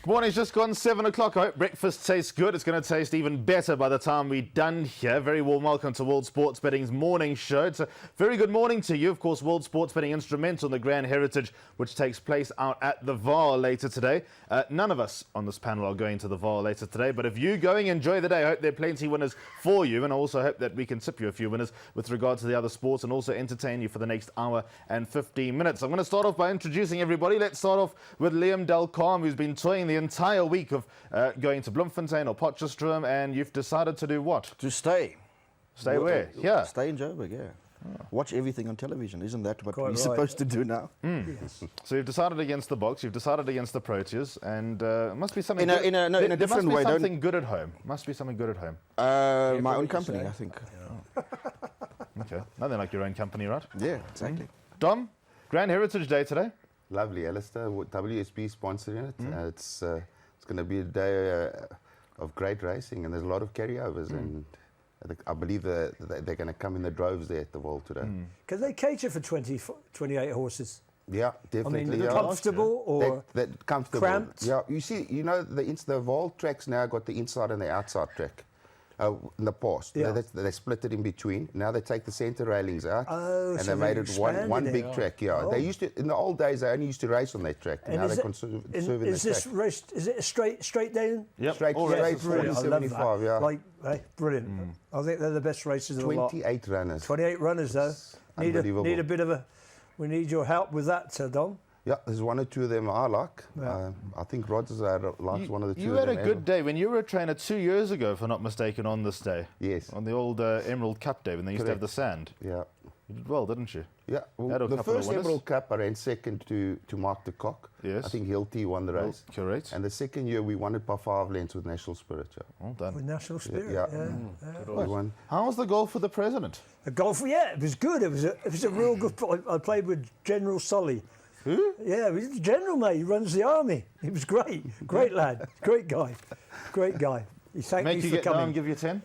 Good morning, it's just gone 7 o'clock. I hope breakfast tastes good. It's going to taste even better by the time we're done here. Very warm welcome to World Sports Betting's morning show. It's a very good morning to you. Of course, World Sports Betting instrumental in the Grand Heritage, which takes place out at the VAR later today. None of us on this panel are going to the VAR later today, but if you're going, enjoy the day. I hope there are plenty of winners for you, and I also hope that we can tip you a few winners with regard to the other sports and also entertain you for the next hour and 15 minutes. I'm going to start off by introducing everybody. Let's start off with Liam Delcalm, who's been toying the entire week of going to Bloemfontein or Potchefstroom, and you've decided to do what? To stay. Stay where? Here? Stay in Joburg, yeah. Oh. Watch everything on television. Isn't that what Quite we're supposed to do now? Yes. So you've decided against the Boks, you've decided against the Proteas, and it must be something in a different way. There must be something good at home. Must be something good at home. My own company, I think. Yeah. Okay. Nothing like your own company, right? Yeah, exactly. Dom, Grand Heritage Day today. Lovely, Alistair. WSB sponsoring it. It's going to be a day of great racing, and there's a lot of carryovers, and I believe they're going to come in the droves there at the Vault today. Can they cater for 28 horses? Yeah, definitely. I mean, comfortable or they're comfortable. cramped? Yeah, you see, the Vault tracks now got the inside and the outside track. In the past, Yeah. they split it in between. Now they take the centre railings out, Oh, and so they made they it one expanded big it. track. Yeah, Oh. they used to in the old days. They only used to race on that track. And Now is they it- conserve Is the this track. race? Is it a straight down? Yep. Straight, All straight, races Brilliant. I love 75. that. Yeah, Like, hey, brilliant. I think they're the best races of the lot. 28 runners. 28 runners though. Unbelievable. Need a bit of a. We need your help with that, Dom. Yeah, there's one or two of them I like. Yeah. I think Rogers likes one of the two. You of had a them good day when you were a trainer 2 years ago, if I'm not mistaken, on this day. Yes. On the old Emerald Cup day when they used to have the Correct. sand. Yeah. You did well, didn't you? Yeah. Had Well, a the couple of first winners. Emerald Cup, I ran second to Mark de Kock. Yes. I think Hilty won the race. Correct. And the second year, we won it by 5 lengths with National Spirit. Yeah. Well done. With National Spirit. Yeah. Yeah. We won. How was the golf for the president? The golf, yeah, it was good. It was a real good. I played with General Solly. Who? Yeah, he's the general, mate. He runs the army. He was great. Great lad. Great guy. Great guy. He thanked Make me you for get down coming. and give you 10?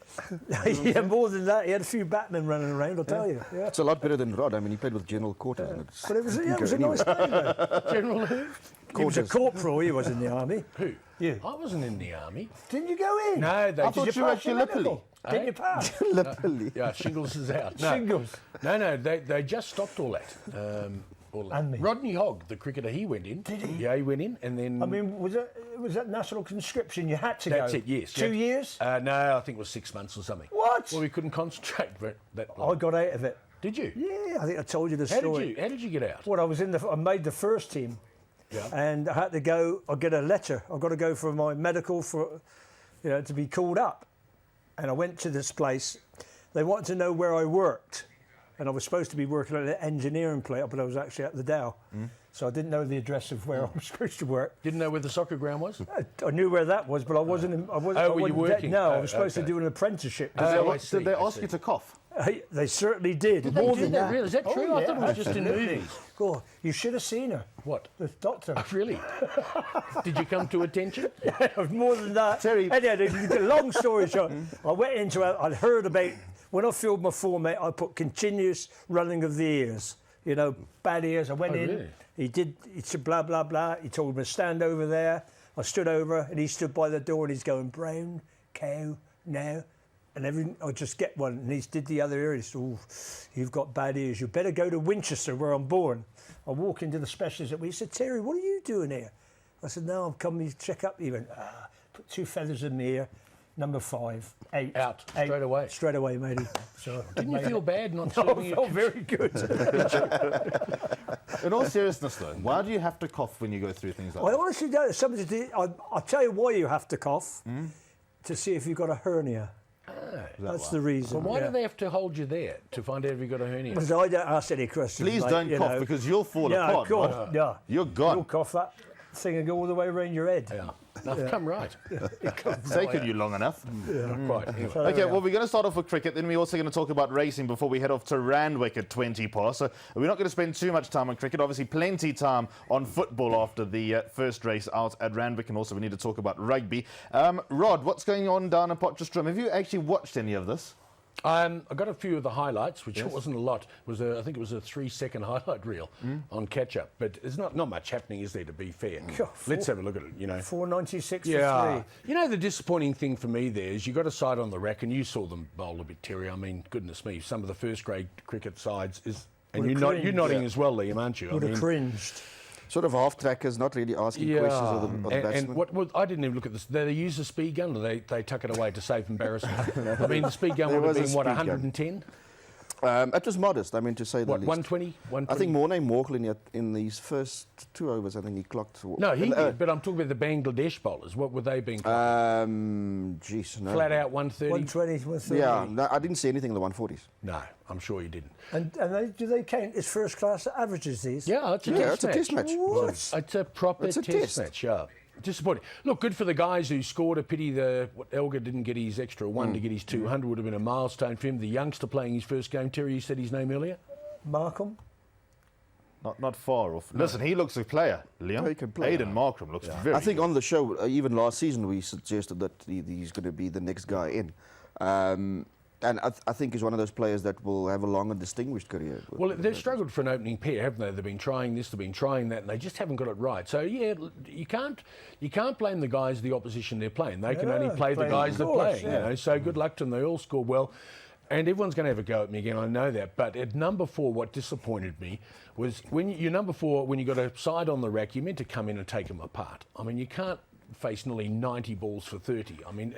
Yeah, more than that. He had a few Batmen running around, I'll tell you. Yeah. It's a lot better than Rod. I mean, he played with General Quarters. And it's, But it was, you yeah, it can was a go nice day, though. General who? He was a Quarters. corporal, he was in the army. Who? You. I wasn't in the army. Didn't you go in? No, they I thought you were at Gallipoli. Didn't you pass? Gallipoli. Yeah, shingles is out. No. Shingles. No, they just stopped all that. And me. Rodney Hogg, the cricketer, he went in. Did he? Yeah, he went in, and then. I mean, was that national conscription? You had to that's go. it. Yes. 2 years? No, I think it was 6 months or something. What? Well, we couldn't concentrate for that I long. got out of it. Did you? Yeah, I think I told you the How story. did you get out? Well, I made the first team. Yeah. And I had to go. I get a letter. I've got to go for my medical to be called up. And I went to this place. They wanted to know where I worked, and I was supposed to be working at an engineering place, but I was actually at the Dow. So I didn't know the address of where I was supposed to work. Didn't know where the soccer ground was? I knew where that was, but I wasn't. I wasn't. Oh, I were you wasn't working? No, I Oh, was supposed to okay. do an apprenticeship. Oh, I see, Did they I ask see. you to cough? They certainly did. Did More they do than that? that. Really? Is that Oh, true? I yeah, thought it was just in absolutely. movies. God, you should have seen her. What? The doctor. Oh, really? Did you come to attention? More than that. Terry- Anyway, long story short, I went into it. I'd heard about, when I filled my format, I put continuous running of the ears. You know, bad ears. I went in. Really? He said blah, blah, blah. He told me to stand over there. I stood over and he stood by the door and he's going, brown cow now. And I just get one. And he did the other ear. He said, oh, you've got bad ears. You better go to Winchester where I'm born. I walk into the specialist. He said, Terry, what are you doing here? I said, no, I'm coming to check up. He went, put 2 feathers in the ear. Number 5, 8. Out, straight away. Straight away, matey. So Didn't you feel bad not No, serving I you? felt very good. In all seriousness, though, why do you have to cough when you go through things like I that? honestly don't. Something to do. I'll tell you why you have to cough. To see if you've got a hernia. That's the reason. Well, why yeah. do they have to hold you there to find out if you've got a hernia? Because I don't ask any questions. Please mate, don't you cough know. because you'll fall Yeah, apart. God, right? yeah. You're gone. You'll cough that thing and go all the way around your head. Yeah. I've come right. It's taken you long enough. Not quite. Anyway. Okay, well, we're going to start off with cricket. Then we're also going to talk about racing before we head off to Randwick at 20 past. So we're not going to spend too much time on cricket. Obviously, plenty time on football after the first race out at Randwick. And also, we need to talk about rugby. Rod, what's going on down in Potchefstroom? Have you actually watched any of this? I got a few of the highlights, which wasn't a lot. I think it was a 3-second highlight reel on catch-up. But there's not much happening, is there, to be fair? God, Let's have a look at it, 4.96 Yeah. for 3. You know, the disappointing thing for me there is you got a side on the rack, and you saw them bowl a bit, Terry. I mean, goodness me, some of the first-grade cricket sides is... And you're nodding as well, Liam, aren't you? Would have cringed. Sort of half-trackers, not really asking questions of the batsman. And I didn't even look at this. They use the speed gun, or they tuck it away to save embarrassment. I mean, the speed gun There would have was a been, what, speed gun. 110? It was modest, I mean, to say the What, least. 120? I think Morning Morkel in these first 2 overs, I think he clocked... No, he did, but I'm talking about the Bangladesh bowlers. What were they being clocked? Geez, no. Flat out 130? 120, 130. Yeah, no, I didn't see anything in the 140s. No, I'm sure you didn't. And do they count as first-class averages, these? Yeah, it's a Yeah, test it's a test match. What? It's a proper It's a test test. match, yeah. Disappointing. Look, good for the guys who scored. A pity Elgar didn't get his extra one to get his 200. Would have been a milestone for him. The youngster playing his first game, Terry, you said his name earlier? Markham? Not far off. Listen, he looks a player, Liam. Yeah, he can play. Aidan Markram looks very I think good. on the show, even last season, we suggested that he's going to be the next guy in. And I think he's one of those players that will have a long and distinguished career. Well, they've struggled for an opening pair, haven't they? They've been trying this, they've been trying that, and they just haven't got it right. So yeah, you can't blame the guys the opposition they're playing. They can only play the playing, guys of they're course, playing. yeah. So good luck to them. They all scored well. And everyone's going to have a go at me again, I know that. But at number 4, what disappointed me was when you're number 4, when you got a side on the rack, you're meant to come in and take them apart. I mean, you can't face nearly 90 balls for 30. I mean,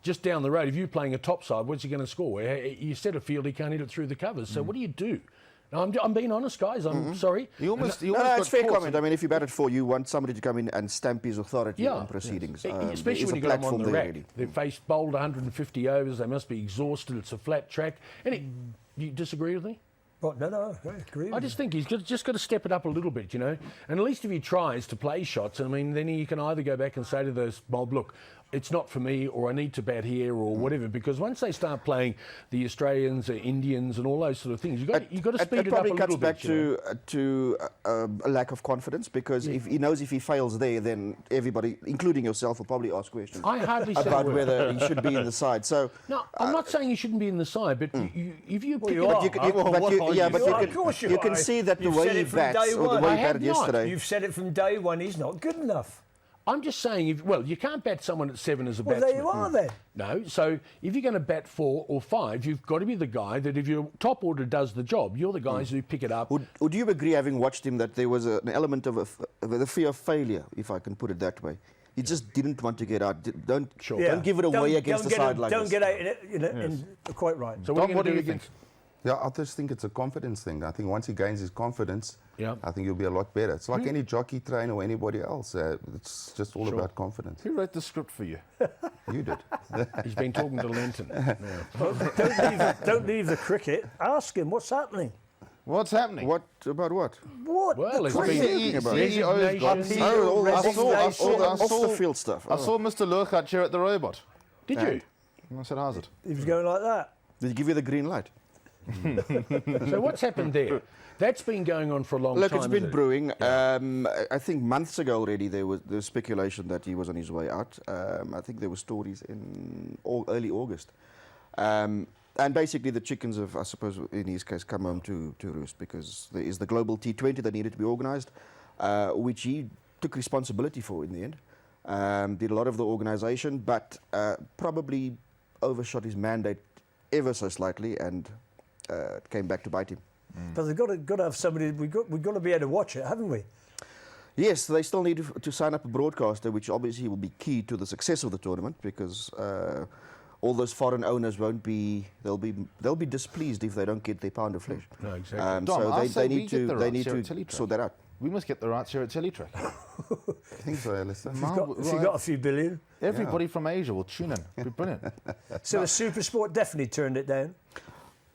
just down the road, if you're playing a top side, what's he going to score? You set a field, he can't hit it through the covers. So what do you do? No, I'm being honest, guys. I'm sorry. He almost No, got it's fair caught comment. I mean, if you bat at 4, you want somebody to come in and stamp his authority on proceedings. Especially There's when a you got them on platform the there rack. already. They've faced bowled 150 overs. They must be exhausted. It's a flat track. You disagree with me? But no, I agree. I just think he's just got to step it up a little bit, And at least if he tries to play shots, I mean, then he can either go back and say to those mob, look, it's not for me, or I need to bat here, or whatever. Because once they start playing the Australians, Indians, and all those sort of things, you've got to speed it up a little bit. It probably cuts back to a lack of confidence, because if he knows if he fails there, then everybody, including yourself, will probably ask questions I hardly say about a word. whether he should be in the side. So No, I'm not saying he shouldn't be in the side, but if you pick you it are. up, you Of course you can are. see that the You've way said he it from bats, day or the one. way I he have batted not. yesterday. You've said it from day one, he's not good enough. I'm just saying, you can't bat someone at 7 as a Well, batsman. there you are then. No, so if you're going to bat 4 or 5, you've got to be the guy that if your top order does the job, you're the guys who pick it up. Would you agree, having watched him, that there was an element of the fear of failure, if I can put it that way? He just didn't want to get out. Don't give it away against the side like Don't this. get out in it, quite right. So Tom, what do you think? think? Yeah, I just think it's a confidence thing. I think once he gains his confidence, Yeah. I think he'll be a lot better. It's like any jockey trainer or anybody else. It's just all about confidence. Who wrote the script for you? You did. He's been talking to Lenton. Don't leave the cricket. Ask him what's happening. What's happening? What about what? What? Well, the it's cricket? been CEO's got resignation. Oh, I saw- off the field stuff. I saw Mr. Lurkhat here at the robot. Did you? I said, how's it? He was going like that. Did he give you the green light? So what's happened there? That's been going on for a long Look, time. it's been hasn't it? brewing. I think months ago already there was speculation that he was on his way out. I think there were stories in early August. And basically the chickens have, I suppose, in his case, come home to roost, because there is the global T20 that needed to be organised, which he took responsibility for in the end. Did a lot of the organisation, but probably overshot his mandate ever so slightly, and it came back to bite him. But they've got to have somebody. We've got to be able to watch it, haven't we? Yes, they still need to sign up a broadcaster, which obviously will be key to the success of the tournament, because all those foreign owners they'll be displeased if they don't get their pound of flesh. No, exactly. Dom, So I say they we need get the to rights here at Teletrack. sort that out. We must get the rights here at Teletrack. I think so, Alistair. If you've got a few billion. Everybody from Asia will tune in. It'll be brilliant. So the Supersport definitely turned it down.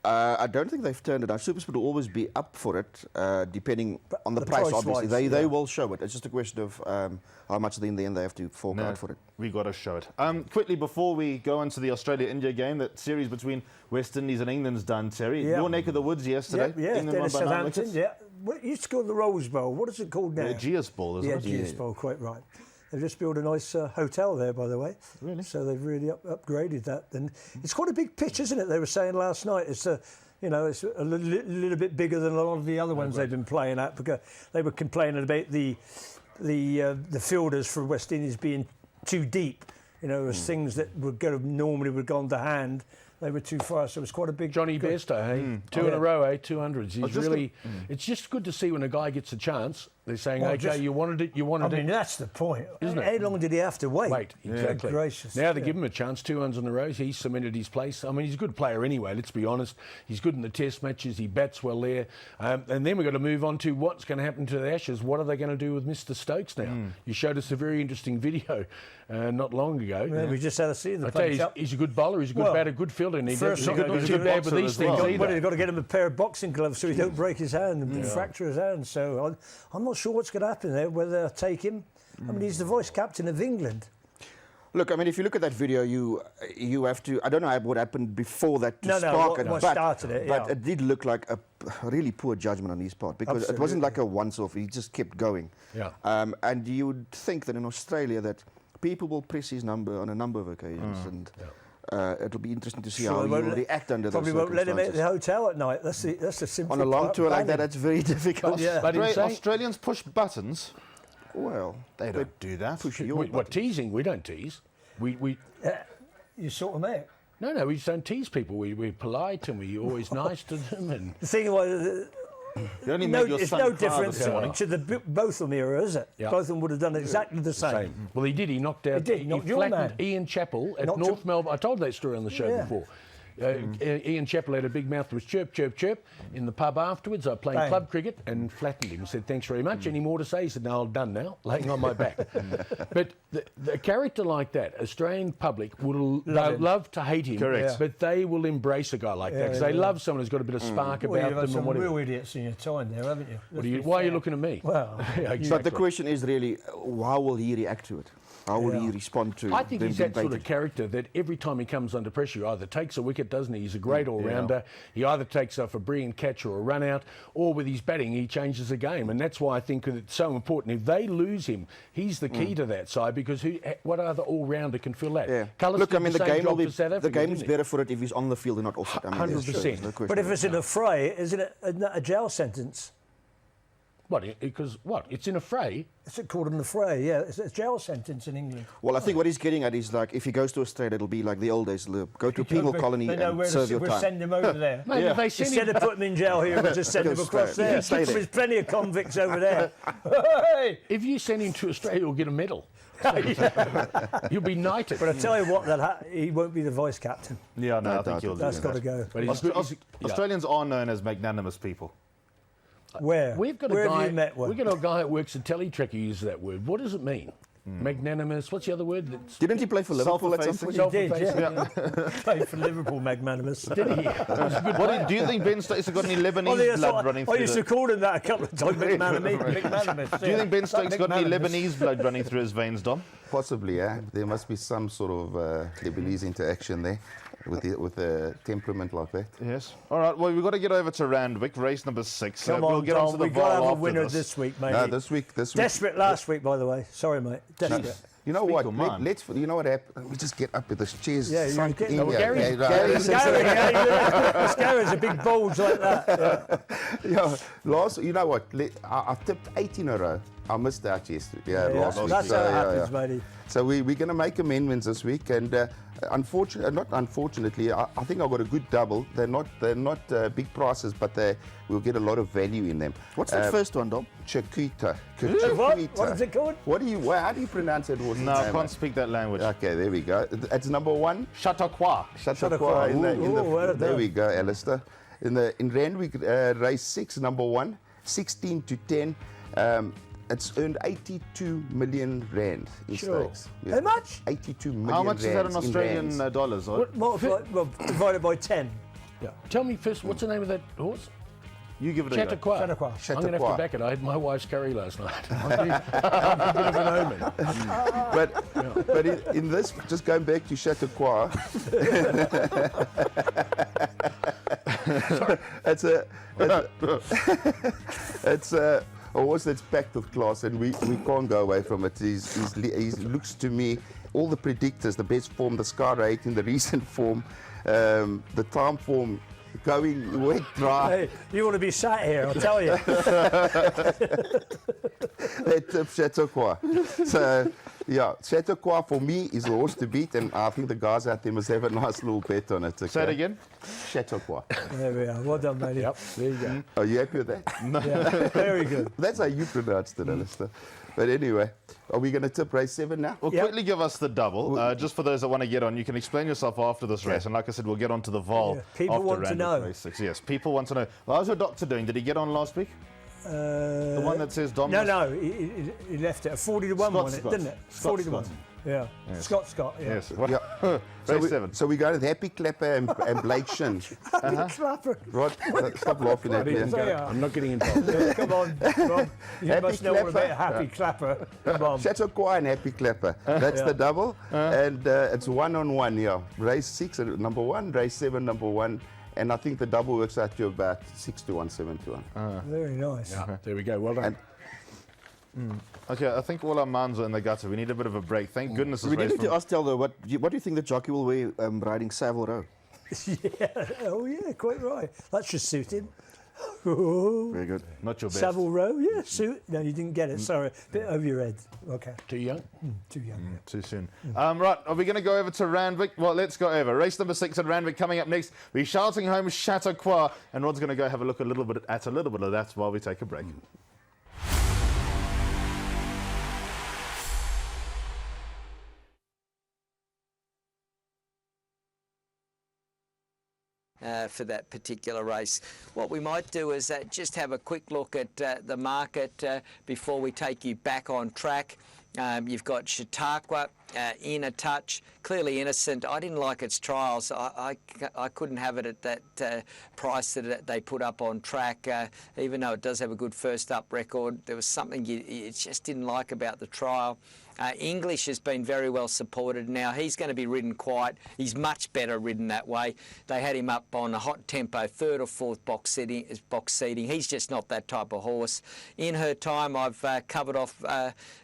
I don't think they've turned it down. Supersport will always be up for it, depending on the price, price-wise, obviously. They yeah. will show it. It's just a question of how much in the end they have to fork out for it. We got to show it. Quickly, before we go into the Australia-India game, that series between West Indies and England's done, Terry. Yeah. Your neck of the woods yesterday. Yeah, England won Dennis by 9 Southampton. wickets. Yeah. What used to call the Rose Bowl. What is it called now? The GS Ball, isn't Yeah, it? GS Bowl, quite right. They've just built a nice hotel there, by the way. Really? So they've really upgraded that. And it's quite a big pitch, isn't it? They were saying last night. It's it's a little bit bigger than a lot of the other ones they've been playing at, because they were complaining about the fielders for West Indies being too deep. As things that normally would have gone to hand, they were too far. So it was quite a big. Johnny Bairstow, hey? Two in a row, 200s. He's really. It's just good to see when a guy gets a chance. They're saying, okay, you wanted it, you wanted it. I mean, that's the point, isn't it? How long did he have to wait? Exactly. Gracious. Now they give him a chance, 2 runs in a row. He's cemented his place. I mean, he's a good player anyway, let's be honest. He's good in the test matches. He bats well there. And then we've got to move on to what's going to happen to the Ashes. What are they going to do with Mr. Stokes now? You showed us a very interesting video not long ago. Yeah, we just had to see the I tell you, he's a good bowler, he's a good batter, good fielder, and he's not too bad with these things either. But he's got to get him a pair of boxing gloves so he don't break his hand and fracture his hand. So I'm not sure what's going to happen there, whether they'll take him. I mean, he's the vice captain of England. Look, I mean, if you look at that video, you have to. I don't know what happened before that to spark it, what started it. But it did look like a really poor judgment on his part, because it wasn't like a once-off. He just kept going. Yeah. And you would think that in Australia that people will press his number on a number of occasions, and it'll be interesting to see how he will react under those circumstances. Probably won't let him at the hotel at night. That's the simple. On a long tour like that, that's very difficult. But Australians push buttons. Well, They don't do that. push your what button. teasing? We don't tease. We You sort them out. no, we just don't tease people. We're polite and we're always nice to them. And The thing was, You only made your it's son no cry difference this morning. to both of them era, is it? Yeah. Both of them would have done exactly the same. Well, he did. He knocked out. He knocked your flattened man. Ian Chappell at Knocked North Melbourne. I told that story on the show before. Ian Chappell had a big mouth, was chirp, chirp, chirp in the pub afterwards. I played club cricket and flattened him. Said, thanks very much. Any more to say? He said, no, I'm done now, laying on my back. But the character like that, Australian public will love to hate him. Correct. But they will embrace a guy like that because they love someone who's got a bit of spark Well, about you've had them. some And whatever. real idiots in your time there, haven't you? Why are you looking at me? Well, Yeah, exactly. But the question is really, how will he react to it? How will he respond to I think them he's being that sort of baited? character that every time he comes under pressure, he either takes a wicket, doesn't he? He's a great all-rounder. He either takes off a brilliant catch or a run-out, or with his batting, he changes the game. And that's why I think that it's so important. If they lose him, he's the key to that side, because what other all-rounder can fill that? Yeah. Cullis Look, I did mean, the the same game will job be for South the Africa, game is didn't he? better for it if he's on the field and not off it. I mean, there's 100%. no question. but if it's in a fray, isn't it a jail sentence? What? Because what? It's in a fray. It's called in the fray, yeah. It's a jail sentence in England. Well, I think what he's getting at is like if he goes to Australia, it'll be like the old days. Go to a penal colony They know and where serve to your we'll time. send him over there. Mate, if they send Instead him, of putting him in jail here, we'll just send him Go across stay- there. yeah, stay there. There's plenty of convicts over there. Hey! if you send him to Australia, he'll get a medal. You'll be knighted. But I tell you what, he won't be the vice captain. Yeah, no, I think doubt you'll it. That's do got that. to go. But he's Australians are known as magnanimous people. Where? We've got Where a guy. have you met one? We've got a guy that works at Teletrack who uses that word. What does it mean? Magnanimous. What's the other word? That's Didn't he play for Liverpool at some point? He did, self-effacing. yeah. Played for Liverpool, magnanimous. Did he? Do you think Ben Stokes has got any Lebanese Oh, yeah, blood running I through used to call him that a couple of times, magnanimous. Do you think Ben Stokes got any Lebanese blood running through his veins, Dom? Possibly, yeah. There must be some sort of Lebanese interaction there with a temperament like that. Yes. All right, well, we've got to get over to Randwick, race number 6. Come we'll on, get on to Tom, the we've got to have VAR a after winner this. this week, mate. No, this week. Desperate last week, by the way. Sorry, mate. Desperate. You know Speak what? your mind. Let's. You know what happened? We just get up with this chairs. Yeah, you're sunk getting- in Well, here. Gary's- Gary's a big bulge like that. Yeah, last. You know what? I tipped 8 in a row. I missed out yesterday. Yeah, last week. That's So, how it yeah, happens, yeah. matey. So we're going to make amendments this week, and not unfortunately, I think I got a good double. They're not big prices, but we'll get a lot of value in them. What's that first one, Dom? Chiquita. What is it called? How do you pronounce it? No, I can't speak that language. Okay, there we go. That's number 1. Chautauqua. Chautauqua. There we go, Alistair. In Randwick race 6, number 1, 16 to 10. It's earned 82 million rand in stakes. Yeah. How much? 82 million. How much is that in rands Australian rands. dollars? Well, divided by 10. Yeah. Tell me first, what's the name of that horse? You give it a go. Chautauqua. Chautauqua. I'm going to have to back it. I had my wife's curry last night. I'm a bit of an omen. But in this, just going back to Chautauqua, a horse that's packed with class, and we can't go away from it. He looks to me, all the predictors, the best form, the scar rating, the recent form, the time form, going wet, dry. Hey, you want to be sat here, I'll tell you. That Chateauqua. So, yeah, Chateauqua for me is a horse to beat, and I think the guys out there must have a nice little bet on it. Okay? Say it again. Chateauqua. There we are. Well done, mate. Yep, there you go. Are you happy with that? Yeah, very good. That's how you pronounced it, Alistair. But anyway, are we going to tip race 7 now? Well, quickly give us the double. Just for those that want to get on, you can explain yourself after this race. And like I said, we'll get on to the vol. Yeah, people after want to Randwick know. Race 6. Yes, people want to know. Well, how's your doctor doing? Did he get on last week? The one that says Dom. No, he left it. A 40 to 1 Scott, won it, Scott. didn't it? Scott, 40 to 1. Scott. Yeah. Yes. Scott, yeah. Yes. Yeah. Race 7. So we go with Happy Clapper and Blake Shin. Clapper. Right, stop laughing at me. I'm not getting involved. Yeah, come on, Rob. You Happy must know all about Clapper. Happy Clapper. Come on. Chateauqua and Happy Clapper. That's the double. And it's 1-on-1, yeah. Race 6, number 1. Race 7, number 1. And I think the double works out to about 6 to 1, 7 to 1. Very nice. Yeah, there we go. Well done. Okay, I think all our minds are in the gutter. We need a bit of a break. Thank goodness this We race didn't from- ask, though, what do you think the jockey will wear riding Savile Row? Yeah. Oh, yeah, quite right. That should suit him. Very good. Not your best. Savile Row, yeah, suit. No, you didn't get it. Sorry, bit over your head. Okay, Too young? too young. yeah. Too soon. Right, are we going to go over to Randwick? Well, let's go over. Race number 6 at Randwick coming up next. We're shouting home Chateauqua, and Rod's going to go have a look at a little bit of that while we take a break. For that particular race. What we might do is just have a quick look at the market before we take you back on track. You've got Chautauqua in a touch, clearly innocent. I didn't like its trials. I couldn't have it at that price that they put up on track, even though it does have a good first up record. There was something you just didn't like about the trial. English has been very well supported. Now he's going to be ridden quiet. He's much better ridden that way. They had him up on a hot tempo, 3rd or 4th box seating. He's just not that type of horse. In Her Time, I've covered off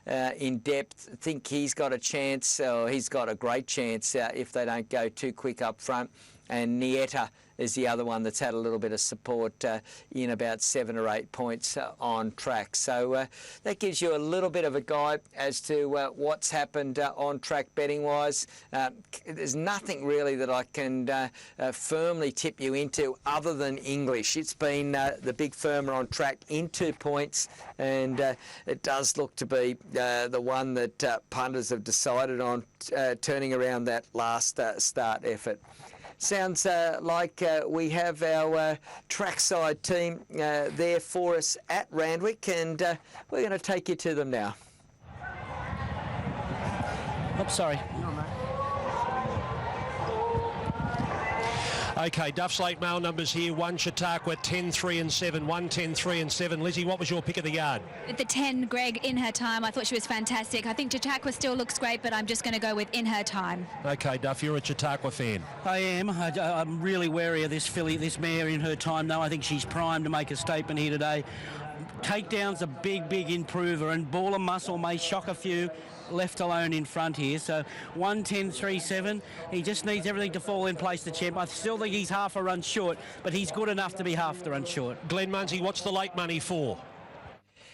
in depth. I think he's got a chance, or he's got a great chance if they don't go too quick up front. And Nieta is the other one that's had a little bit of support in about 7 or 8 points on track. So that gives you a little bit of a guide as to what's happened on track betting wise. There's nothing really that I can firmly tip you into other than English. It's been the big firmer on track in 2 points, and it does look to be the one that punters have decided on turning around that last start effort. Sounds like we have our trackside team there for us at Randwick, and we're going to take you to them now. Oops, sorry. Okay, Duff's late mail numbers here. 1 Chautauqua, 10, 3 and 7. 1, 10, 3 and 7. Lizzie, what was your pick of the yard? The 10, Greg, In Her Time. I thought she was fantastic. I think Chautauqua still looks great, but I'm just going to go with In Her Time. Okay, Duff, you're a Chautauqua fan. I am. I'm really wary of this filly, this mare In Her Time, though. I think she's primed to make a statement here today. Takedown's a big improver, and ball and muscle may shock a few left alone in front here. So 1, 10, 3, 7. He just needs everything to fall in place, the champ. I still think he's half a run short, but he's good enough to be half the run short. Glenn Munsey, what's the late money for?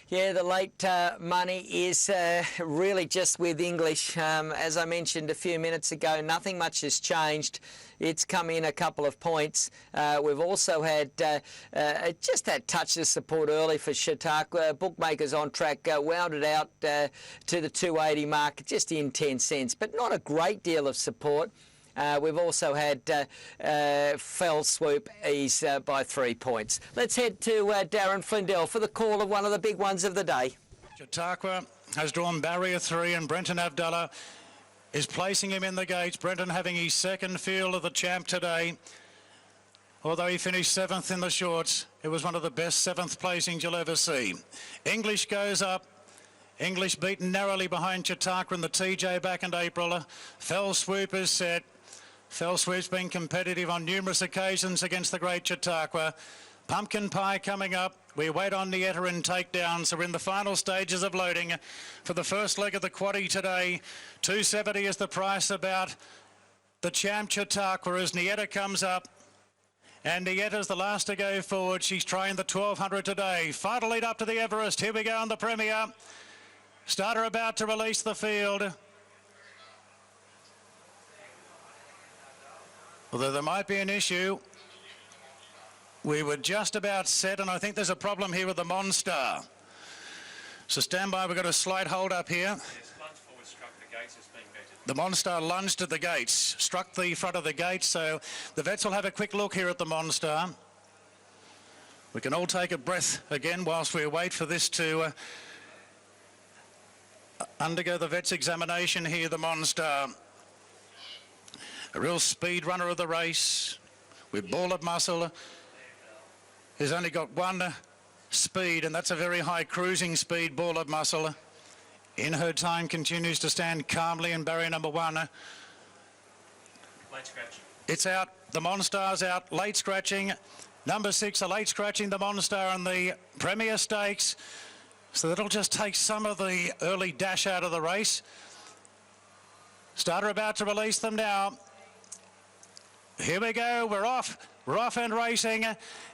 Yeah, the late money is really just with English. As I mentioned a few minutes ago, nothing much has changed. It's come in a couple of points. We've also had just that touch of support early for Chautauqua. Bookmakers on track, wound it out to the 280 mark, just in 10 cents, but not a great deal of support. We've also had Fell Swoop ease by 3 points. Let's head to Darren Flindell for the call of one of the big ones of the day. Chautauqua has drawn barrier 3, and Brenton Avdallah is placing him in the gates. Brenton having his second field of the champ today. Although he finished 7th in the shorts, it was one of the best 7th placings you'll ever see. English goes up. English beaten narrowly behind Chautauqua in the TJ back in April. Fell Swoop is set. Fell Swoop's been competitive on numerous occasions against the great Chautauqua. Pumpkin Pie coming up. We wait on Nieta and Takedown, so we're in the final stages of loading for the first leg of the quaddie today. 270 is the price about the Champ Chautauqua as Nieta comes up. And Nieta's the last to go forward. She's trying the 1200 today. Final lead up to the Everest. Here we go on the Premier. Starter about to release the field. Although there might be an issue. We were just about set, and I think there's a problem here with the Monstar. So stand by, we've got a slight hold up here. The Monstar lunged at the gates, struck the front of the gate, so the vets will have a quick look here at the Monstar. We can all take a breath again whilst we wait for this to undergo the vet's examination here, the Monstar. A real speed runner of the race with Ball of Muscle. He's only got one speed, and that's a very high cruising speed, Ball of Muscle. In her time continues to stand calmly in barrier number 1. Late scratch. It's out. The Monstar's out. Late scratching. Number 6, a late scratching the Monstar on the Premier Stakes. So that'll just take some of the early dash out of the race. Starter about to release them now. Here we go. We're off. We're off and racing,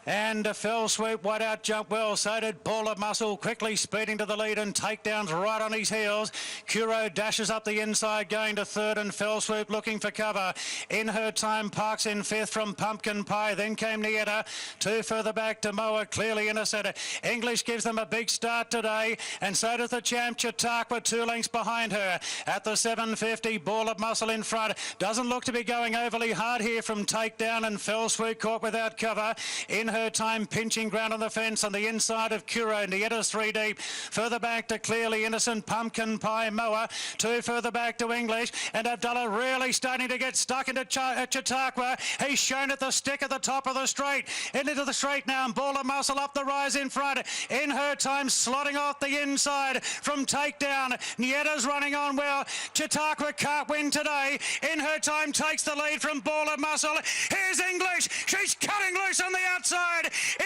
and a fell swoop, wide out jump well, so did Ball of Muscle, quickly speeding to the lead, and Takedown's right on his heels. Curo dashes up the inside, going to third, and fell swoop looking for cover. In her time, Parks in 5th from Pumpkin Pie, then came Nieta, 2 further back to Moa, clearly Innocent. English gives them a big start today, and so does the Champ Chautauqua, 2 lengths behind her. At the 750, Ball of Muscle in front, doesn't look to be going overly hard here from Takedown, and fell swoop caught without cover. In her time, pinching ground on the fence on the inside of Curo. Nieta's 3 deep. Further back to Clearly Innocent, Pumpkin Pie, Moa. 2 further back to English. And Abdullah really starting to get stuck into Chautauqua. He's shown at the stick at the top of the straight. Into the straight now, and Ball of Muscle up the rise in front. In her time, slotting off the inside from Takedown. Nieta's running on well. Chautauqua can't win today. In her time, takes the lead from Ball of Muscle. Here's English. She's cutting loose on the outside.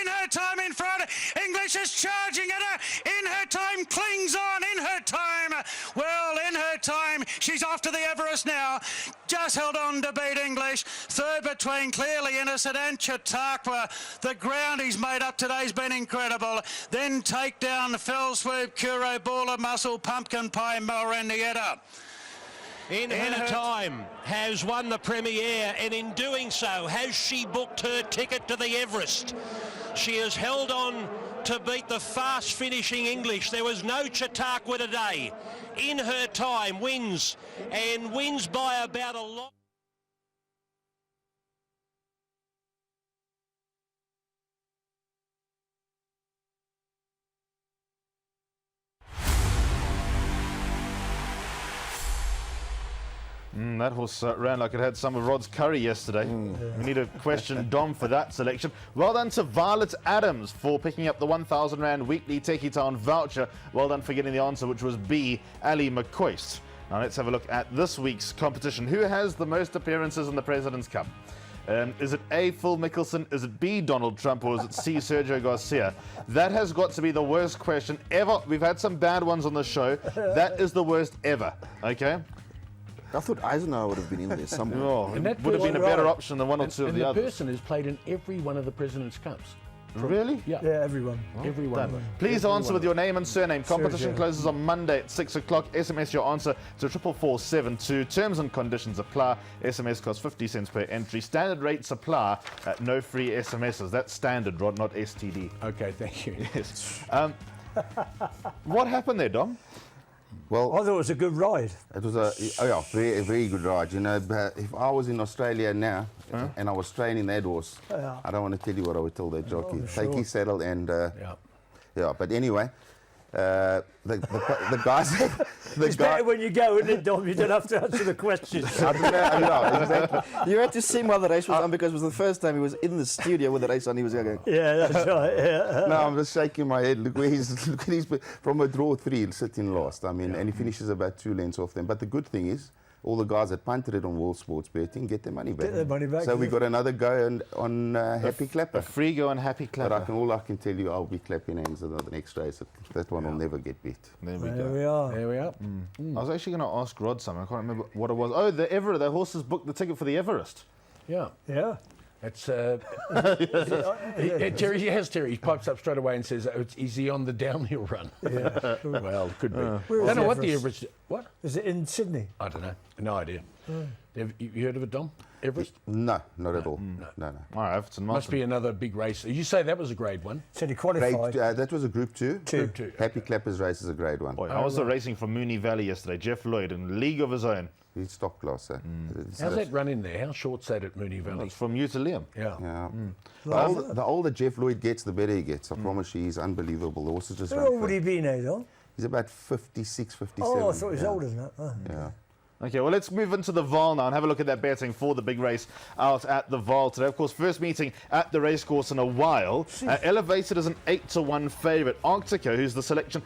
In her time in front, English is charging at her. In her time, clings on. In her time, well, in her time, she's off to the Everest now. Just held on to beat English. Third between Clearly Innocent and Chautauqua. The ground he's made up today's been incredible. Then Takedown, fell swoop, Curo, Ball of Muscle, Pumpkin Pie, Moa and Nieta. In her time, has won the Premier, and in doing so, has she booked her ticket to the Everest. She has held on to beat the fast-finishing English. There was no Chautauqua today. In her time, wins, and wins by about a lot. That horse ran like it had some of Rod's curry yesterday. We need to question Dom for that selection. Well done to Violet Adams for picking up the R1,000 weekly Techie Town voucher. Well done for getting the answer, which was B, Ali McCoist. Now let's have a look at this week's competition. Who has the most appearances in the President's Cup? Is it A, Phil Mickelson? Is it B, Donald Trump? Or is it C, Sergio Garcia? That has got to be the worst question ever. We've had some bad ones on the show. That is the worst ever, okay? I thought Eisenhower would have been in there somewhere. Oh, And that would have been a better right. option than one or two of and the the others. person has played in every one of the President's Cups. Really? Yeah. Yeah, everyone. Every one of Done. them. Please Every answer one with of your name and surname. Competition Sergio. closes on Monday at 6 o'clock. SMS your answer to 44472. Terms and conditions apply. SMS costs 50 cents per entry. Standard rates apply. No free SMSs. That's standard, Rod, not STD. them. Okay, thank you. Yes. What happened there, Dom? Well, I thought it was a good ride. it was a very, very good ride. You know, but if I was in Australia now and I was training that horse, Yeah. I don't want to tell you what I would tell that jockey. sure. Take his saddle and Yeah. yeah. But anyway, the guys, It's better when you go, isn't it, Dom? You don't have to answer the questions. I don't know, exactly. You had to see him while the race was on because it was the first time he was in the studio with the race on. He was going, Yeah, that's right. Yeah. No, I'm just shaking my head. Look at he's from a draw 3, sitting last. I mean, and he finishes about 2 lengths off them. But the good thing is, all the guys that punted it on World Sports Betting get their money back. Get their money back, So we yeah. got another go on Happy Clapper. A free go on Happy But Clapper. all I can tell you, I'll be clapping hands at the next race. That one will never get beat. There we There go. we are. There we are. I was actually going to ask Rod something. I can't remember what it was. Oh, the Everest. The horses booked the ticket for the Everest. Yeah. Yeah. It's Terry. Yes, Terry. He pipes up straight away and says, "Is he on the downhill run?" Yeah. Well, could be. Where I is don't know what the Everest? Everest. What? Is it in Sydney? I don't know. No idea. Have you heard of it, Dom? Everest? No, not at all. No. All right, Everton Must be another big race. You say that was a grade 1? Said he Grade, qualified. that was a Group 2. Two. 2. Happy Clappers race is a Grade 1. Boy, I was racing from Moonee Valley yesterday. Jeff Lloyd in a league of his own. He's top class. How's that run in there? How short's that at Moonee Valley? It's from you to Liam. Yeah. Yeah. The older Jeff Lloyd gets, the better he gets. I promise you, he's unbelievable. The horses just How run old would he fast. be now, Don? He's about 56, 57. Oh, I thought he was yeah. older than that. Oh. Yeah. Okay, well, let's move into the Val now and have a look at that betting for the big race out at the Val today. Of course, first meeting at the racecourse in a while. Elevated as an 8-1 favourite. Arctica, who's the selection.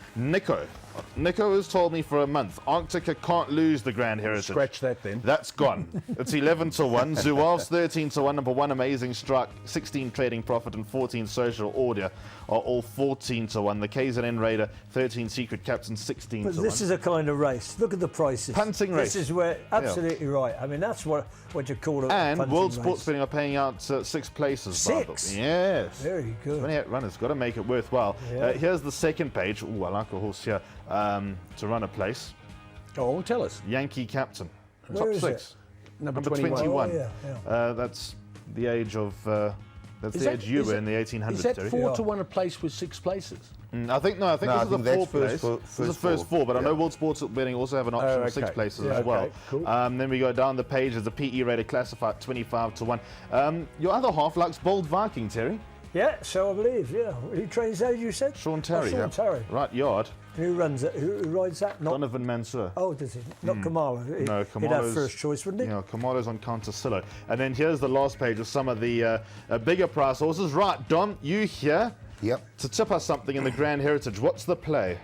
Nico has told me for a month, Arctica can't lose the Grand Heritage. Scratch that then. That's gone. It's 11-1. Zouave's 13-1. Number 1, Amazing Strike, 16 Trading Profit, and 14 Social Order are all 14-1. The KZN Raider, 13 Secret Captain, 16-1. But this is a kind of race. Look at the prices. Punting race. This is where, absolutely right. I mean, that's what you call a And punting World race. Sports Betting are paying out 6 places. by the- 6? Yes. Very good. 28 runners. Got to make it worthwhile. Yeah. Here's the second page. Ooh, I like a horse here to run a place. Go on, tell us. Yankee Captain. Where Top is 6. Number Number 21. 21. Oh, yeah. That's the age of... that's Is the that- age you is were it- in the 1800s. Is that Terry. 4-1 a place with 6 places? I think No, this I is the think that's 4th place. first This is the first 4, but I know World Sports Betting also have an option of 6 okay. places Yeah, as well. okay, cool. Then we go down the page as the PE rated classified 25-1. Your other half likes Bold Viking, Terry. Yeah, so I believe, yeah. Who trains that, you said? Sean Terry. Oh, Sean Terry. Right yard. Who runs it? Who rides that? Not, Donovan Mansour. oh, does he? Not Kamala. No, He'd have Kamala's first choice, wouldn't he? You know, Kamala's on Contasillo. And then here's the last page of some of the bigger price horses. Right, Dom, you here Yep. to tip us something in the Grand Heritage. What's the play?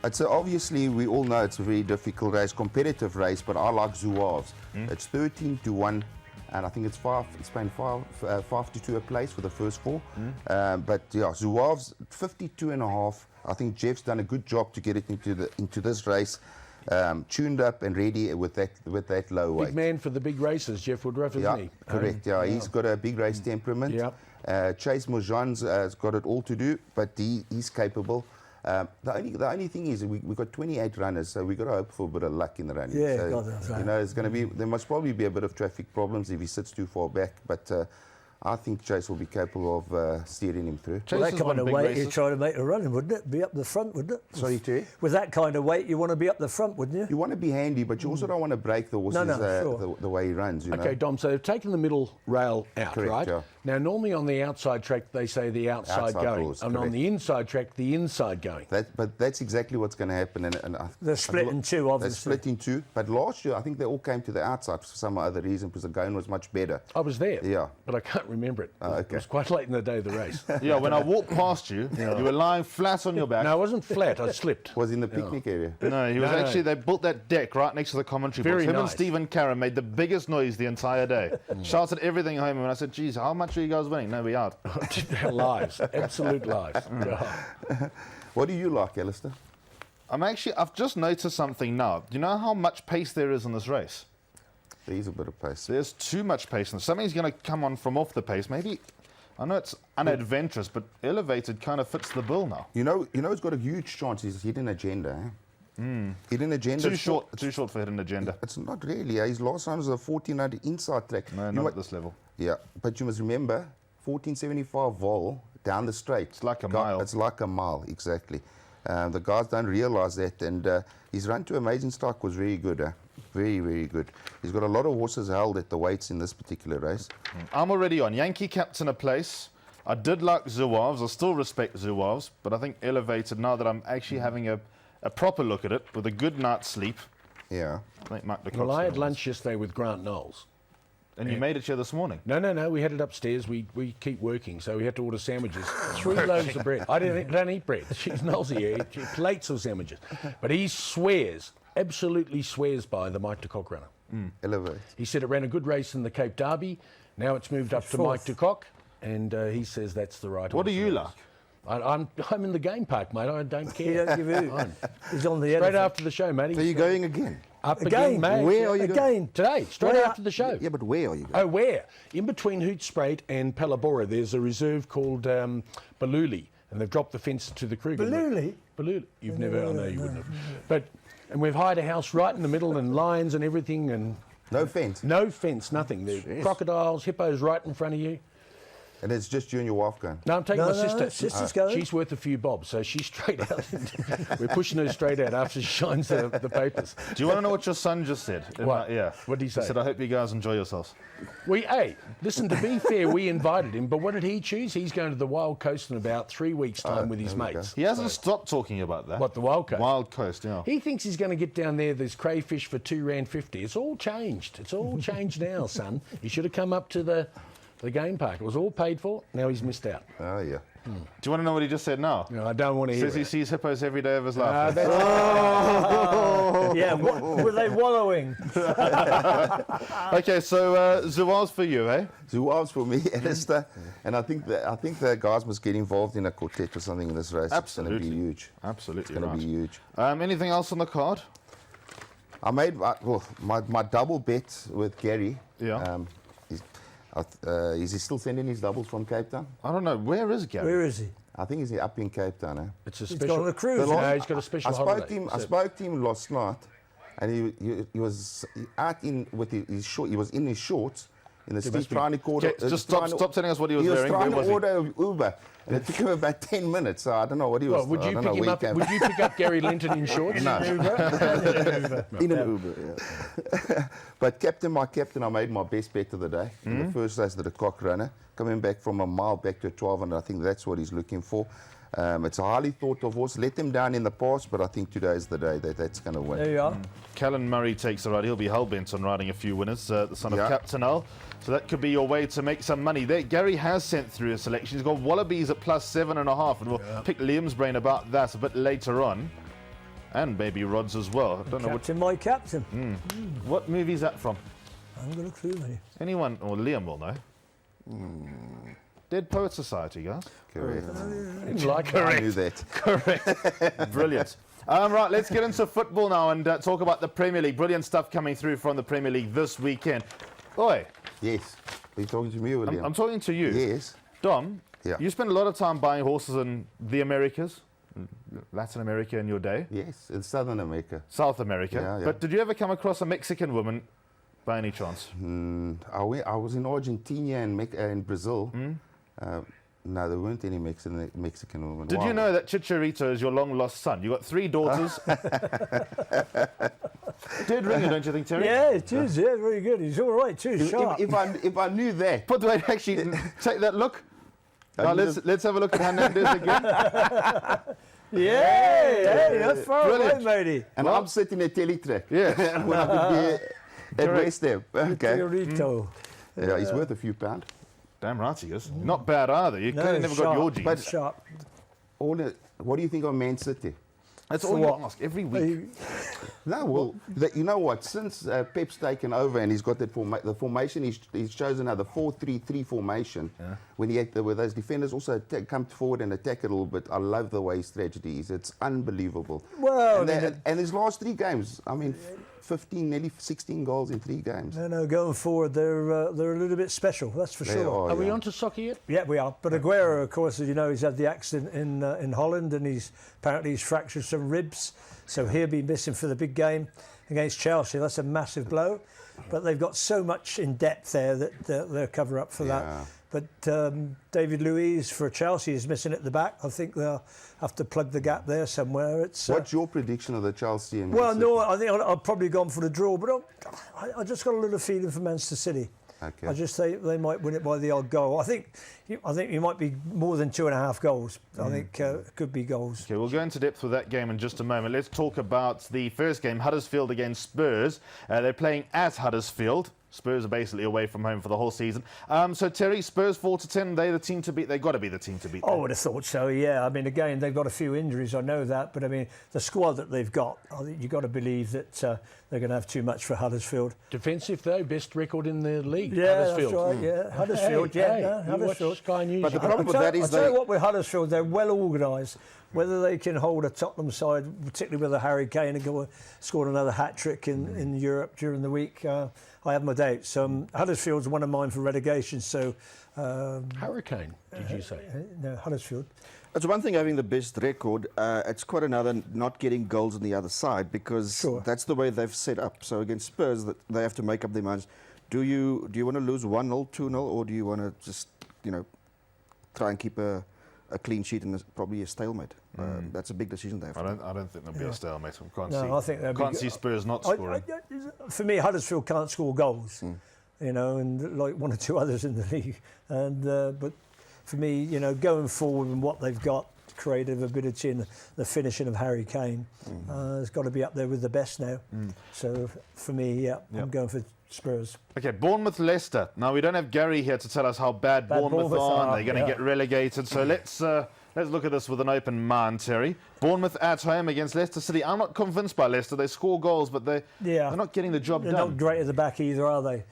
It's obviously, we all know it's a very difficult race, competitive race, but I like Zouaves. It's 13-1, and I think it's paying 5-2 a place for the first 4. But yeah, Zouaves 52.5. I think Jeff's done a good job to get it into this race, tuned up and ready with that low weight. Big man for the big races, Jeff Woodruff, isn't he? Correct. Yeah, he's got a big race temperament. Yep. Chase Mojan's has got it all to do, but he's capable. The only thing is we've got 28 runners, so we've got to hope for a bit of luck in the running. Yeah, so, God, that's right. you know, it's going to be, there must probably be a bit of traffic problems if he sits too far back, but I think Chase will be capable of steering him through. Chase With has that kind won of big weight, races. you'd try to make a running, wouldn't it? Be up the front, wouldn't it? Sorry, Terry? With that kind of weight, you want to be up the front, wouldn't you? You want to be handy, but you also don't want to break the horses sure. the way he runs. You Okay, know? Dom, so they've taken the middle rail out, Correct, right? yeah. Now, normally on the outside track, they say the outside going. doors, And on correct. the inside track, the inside going. But that's exactly what's going to happen. And They're split in two, obviously. They're split in two. But last year, I think they all came to the outside for some other reason because the going was much better. I was there, Yeah. but I can't remember it. Oh, It okay. was quite late in the day of the race. Yeah, when I walked past you, you were lying flat on your back. No, I wasn't flat. I slipped. Was in the picnic area. No, he was No, actually, no. they built that deck right next to the commentary Very box. Him and nice. Stephen Carron made the biggest noise the entire day. Shouted everything home, and I said, geez, how much are you guys winning? No, we aren't. Lives, absolute lives. God. What do you like, Alistair? I've just noticed something now. Do you know how much pace there is in this race? There's a bit of pace. There's too much pace. And something's going to come on from off the pace. Maybe, I know it's unadventurous, but Elevated kind of fits the bill now. You know, he's got a huge chance. He's hidden agenda. Hidden agenda. Too short for Hidden Agenda. It's not really. His last run was a 1400 inside track. No, You not mu- at this level. Yeah, but you must remember, 1475 vol down the straight. It's like a mile. It's like a mile, exactly. The guys don't realise that, and his run to Amazing Stock was very good. Very, very good. He's got a lot of horses held at the weights in this particular race. I'm already on. Yankee Captain a place. I did like Zouaves. I still respect Zouaves, but I think Elevated, now that I'm actually having a proper look at it with a good night's sleep, Yeah. I think Mike DeCock's Well, I had gonna lunch yesterday with Grant Knowles. win. And you made it here this morning. No, we had it upstairs. We keep working, so we had to order sandwiches. 3 loaves of bread. I don't eat bread. She's nosy here. Plates of sandwiches. But he swears, absolutely swears by the Mike DeCock runner. Elevate. He said it ran a good race in the Cape Derby. Now it's moved up to Mike de Kock, and he says that's the right. What do you like? I'm in the game park, mate. I don't care. He don't give a He's on the Straight elephant. after the show, mate. So you're going again? Up Again? again, mate. Where are you going? Again. Today, straight Where? after the show. Yeah, but where are you going? Oh, where? In between Hootspruit and Palabora, there's a reserve called Baluli, and they've dropped the fence to the Kruger. Baluli? Baluli. You've never, I know you wouldn't have. But, and we've hired a house right in the middle and lions and everything, and No fence. no fence, nothing. There's crocodiles, hippos right in front of you. And it's just you and your wife going. No, I'm taking No, my sister. sister's going. She's worth a few bobs, so she's straight out. We're pushing her straight out after she shines the papers. Do you want to know what your son just said? What? Yeah. What did he say? He said, I hope you guys enjoy yourselves. Hey, listen, to be fair, we invited him, but what did he choose? He's going to the Wild Coast in about 3 weeks' time with his there we mates. He hasn't stopped talking about that. What, the Wild Coast? Wild Coast, yeah. He thinks he's going to get down there, there's crayfish for £2.50. It's all changed. It's all changed now, son. He should have come up to the game park. It was all paid for. Now he's missed out. Oh, yeah. Do you want to know what he just said now? No, I don't want to hear Says he it. sees hippos every day of his life. Yeah, were they wallowing? Okay, so Zuwaz for you, eh? Zuav's for me, Alistair. And I think the guys must get involved in a quartet or something in this race. Absolutely. It's going to be huge. Absolutely It's going right. to be huge. Anything else on the card? I made my double bet with Gary. Yeah. Is he still sending his doubles from Cape Town? I don't know. Where is Gary? Where is he? I think he's up in Cape Town. Eh? It's a He's special. gone on a cruise. No, he's got a special I spoke holiday. to him. I So- spoke to him last night, and he was out with his short. He was in his shorts in the street trying to call. Okay, just stop telling us what he was wearing. He was trying Where was to he? order Uber, and it took him about 10 minutes. So I don't know what he was. Well, would I you don't pick know him where he up? came Would you pick up Gary Linton in shorts? No. Uber. in an Uber. Yeah. But my captain, I made my best bet of the day. In the first race, the cock runner, coming back from a mile back to a 1200. I think that's what he's looking for. It's a highly thought of horse. Let them down in the past, but I think today is the day that's going to win. There you are. Callan Murray takes the ride. He'll be hell-bent on riding a few winners, the son of Yeah. Captain Al. So that could be your way to make some money. There, Gary has sent through a selection. He's got Wallabies at +7.5, and we'll pick Liam's brain about that a bit later on. And maybe Rod's as well. I don't know Captain, my captain. what movie is that from. I haven't got a clue, mate. Anyone, or Liam will know. Dead Poets Society, guys. Correct. Like I knew that. Correct. Brilliant. Right, let's get into football now and talk about the Premier League. Brilliant stuff coming through from the Premier League this weekend. Oi, Yes. Are you talking to me, William? I'm talking to you. Yes. Dom, Yeah. you spend a lot of time buying horses in the Americas, Latin America in your day, Yes. In Southern America. South America. Yeah, yeah. But did you ever come across a Mexican woman by any chance? I was in Argentina and Brazil. No, there weren't any Mexican women. Did Wow. you know that Chicharito is your long-lost son? You got 3 daughters. Dead ringer, don't you think, Terry? Yeah, it is. Yeah, very good. He's all right too. Sharp. If I knew that, But wait, actually, take that look. Now let's have a look at Hernandez again. Yeah, that's far Brilliant. away, matey. and I'm sitting at Teletrack. Yeah. when I could be at West Ham. Okay. Fiorito. Yeah, he's worth a few pounds. Damn right he is. Not bad either. You No, clearly never got sharp. your genes. But sharp. What do you think of Man City? That's For all you what? ask every week. No, well, you know what? Since Pep's taken over and he's got the formation, he's chosen now the 4-3-3 formation. Yeah. Where those defenders also come forward and attack it a little bit. I love the way his strategy is. It's unbelievable. Well, and his last 3 games, I mean, 15, nearly 16 goals in 3 games. No, going forward, they're a little bit special, that's for They sure. Are we yeah. on to soccer yet? Yeah, we are. But Aguero, of course, as you know, he's had the accident in Holland, and apparently he's fractured some ribs, so he'll be missing for the big game against Chelsea. That's a massive blow. But they've got so much in depth there that they'll cover up for that. But David Luiz for Chelsea is missing at the back. I think they'll have to plug the gap there somewhere. What's your prediction of the Chelsea and Well, Man no, City? I think I've probably gone for the draw, but I just got a little feeling for Manchester City. Okay. I just think they might win it by the odd goal. I think you might be more than 2.5 goals. I think it could be goals. Okay, we'll go into depth with that game in just a moment. Let's talk about the first game, Huddersfield against Spurs. They're playing at Huddersfield. Spurs are basically away from home for the whole season. So, Terry, Spurs 4-10, they're the team to beat. They've got to be the team to beat. I would have thought so, yeah. I mean, again, they've got a few injuries, I know that. But, I mean, the squad that they've got, I think you've got to believe that they're going to have too much for Huddersfield. Defensive though, best record in the league. Yeah, Huddersfield. that's right. Yeah, Huddersfield. You Huddersfield. watch Sky News. But the you problem with that is I'll tell you what, with Huddersfield, they're well organised. Whether they can hold a Tottenham side, particularly with a Harry Kane, and go scored another hat-trick in Europe during the week, I have my doubts. Huddersfield's one of mine for relegation, so... Hurricane, did you say? No, Huddersfield. It's one thing having the best record. It's quite another not getting goals on the other side, because that's the way they've set up. So against Spurs, that they have to make up their minds. Do you want to lose 1-0, 2-0, or do you want to just try and keep a clean sheet and probably a stalemate? That's a big decision they have. I don't think there'll be a stalemate. I think can't see Spurs not scoring. For me, Huddersfield can't score goals. And like one or two others in the league. But for me, going forward and what they've got, creative ability and the finishing of Harry Kane, has got to be up there with the best now. So for me, I'm going for Spurs. Okay, Bournemouth-Leicester. Now, we don't have Gary here to tell us how bad Bournemouth are. They're going to get relegated. So let's look at this with an open mind, Terry. Bournemouth at home against Leicester City. I'm not convinced by Leicester. They score goals, but they're not getting the job done. They're not great at the back either, are they?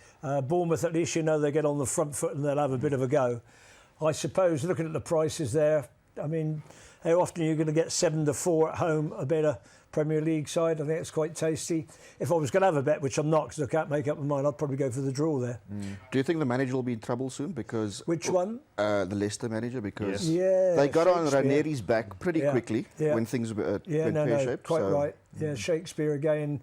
Bournemouth, at least they get on the front foot and they'll have a bit of a go. I suppose, looking at the prices there, I mean, how often are you going to get 7-4 at home, a better Premier League side? I think it's quite tasty. If I was going to have a bet, which I'm not because I can't make up my mind, I'd probably go for the draw there. Do you think the manager will be in trouble soon? Because which one? The Leicester manager, because yes. they got on Ranieri's back pretty quickly when things went pear-shaped. Quite right. Yeah, Shakespeare again,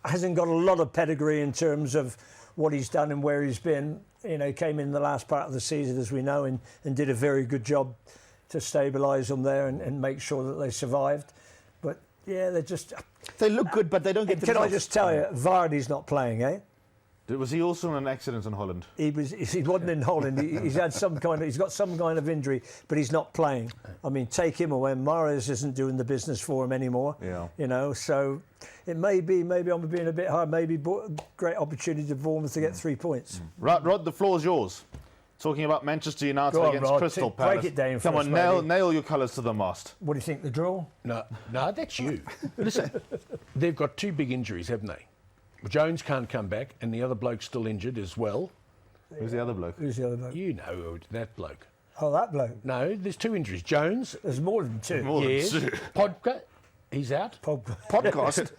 hasn't got a lot of pedigree in terms of what he's done and where he's been. Came in the last part of the season, as we know, and did a very good job to stabilise them there and make sure that they survived. But yeah, they look good, but they don't get the results. Can I just tell you, Vardy's not playing, eh? Was he also in an accident in Holland? He wasn't in Holland. He's got some kind of injury, but he's not playing. I mean, take him away. Mahrez isn't doing the business for him anymore. Yeah. So it maybe I'm being a bit hard. Maybe great opportunity to Bournemouth to get 3 points. Right, Rod, the floor's yours. Talking about Manchester United against Crystal Palace. Break it down. Come on, nail your colours to the mast. What do you think, the draw? No, that's you. Listen, they've got 2 big injuries, haven't they? Jones can't come back, and the other bloke's still injured as well. Who's the other bloke? You know that bloke. Oh, that bloke? No, there's 2 injuries. Jones. There's more than 2. Podka. He's out. Podcast.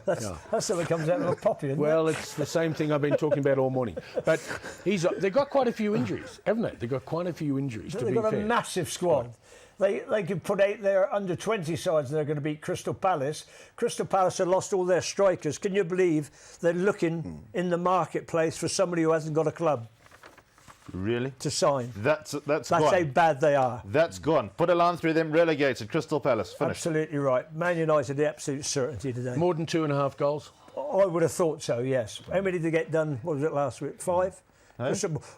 That's something that comes out of a poppy, isn't it? It's the same thing I've been talking about all morning. But they've got quite a few injuries, haven't they? They've got quite a few injuries, to be fair. They've got a massive squad. They could put 8 their under-20 sides and they're going to beat Crystal Palace. Crystal Palace have lost all their strikers. Can you believe they're looking in the marketplace for somebody who hasn't got a club? Really? To sign. That's gone. How bad they are. That's gone. Put a line through them, relegated. Crystal Palace, finished. Absolutely right. Man United, the absolute certainty today. More than 2.5 goals? I would have thought so, yes. How many did they get done, what was it, last week? 5?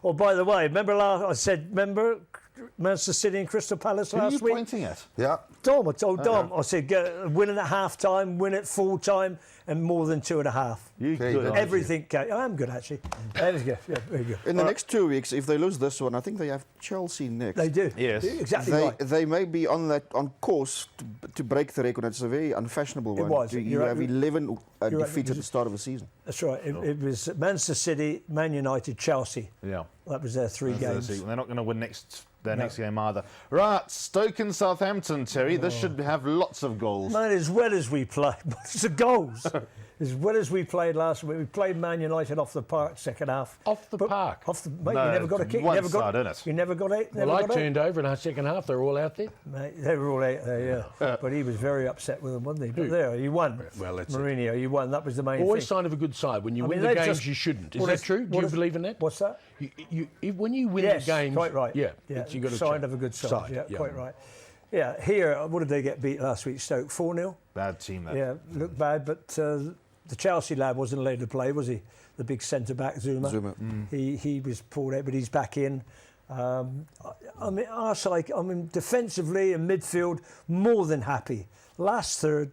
Oh, by the way, remember Manchester City and Crystal Palace last week? Who are you pointing at? Yeah. Dom, I told Dom. I said, winning at half-time, win at full-time, and more than 2.5. Everything came. I am good, actually. Very good. Yeah, very good. In the next 2 weeks, if they lose this one, I think they have Chelsea next. They do. Yes. Exactly right. They may be on course to break the record. It's a very unfashionable one. It was. You have 11 defeats at the start of the season. That's right. It was Manchester City, Man United, Chelsea. Yeah. That was their 3 games. They're not going to win next game either. Right, Stoke and Southampton, Terry. This should have lots of goals. Man, as well as we play, it's the goals. As well as we played last week, we played Man United off the park second half. Off the park? Mate, you never got a kick. One side, isn't it? You never got it. Well, I turned over in our second half. They were all out there. Mate, they were all out there, yeah. But he was very upset with them, wasn't he? But there, he won. Well, that's Mourinho, he won. That was the main Always thing. sign of a good side. When you win the games, you shouldn't. Is that true? Do you believe in that? What's that? When you win the games... quite right. Yeah. You got a sign of a good side. Yeah, quite right. Yeah, here, what did they get beat last week? Stoke, 4-0? Bad team, that. Yeah, looked bad, but the Chelsea lad wasn't allowed to play, was he? The big centre-back, Zuma. He was pulled out, but he's back in. I mean, our side, defensively and midfield, more than happy. Last third,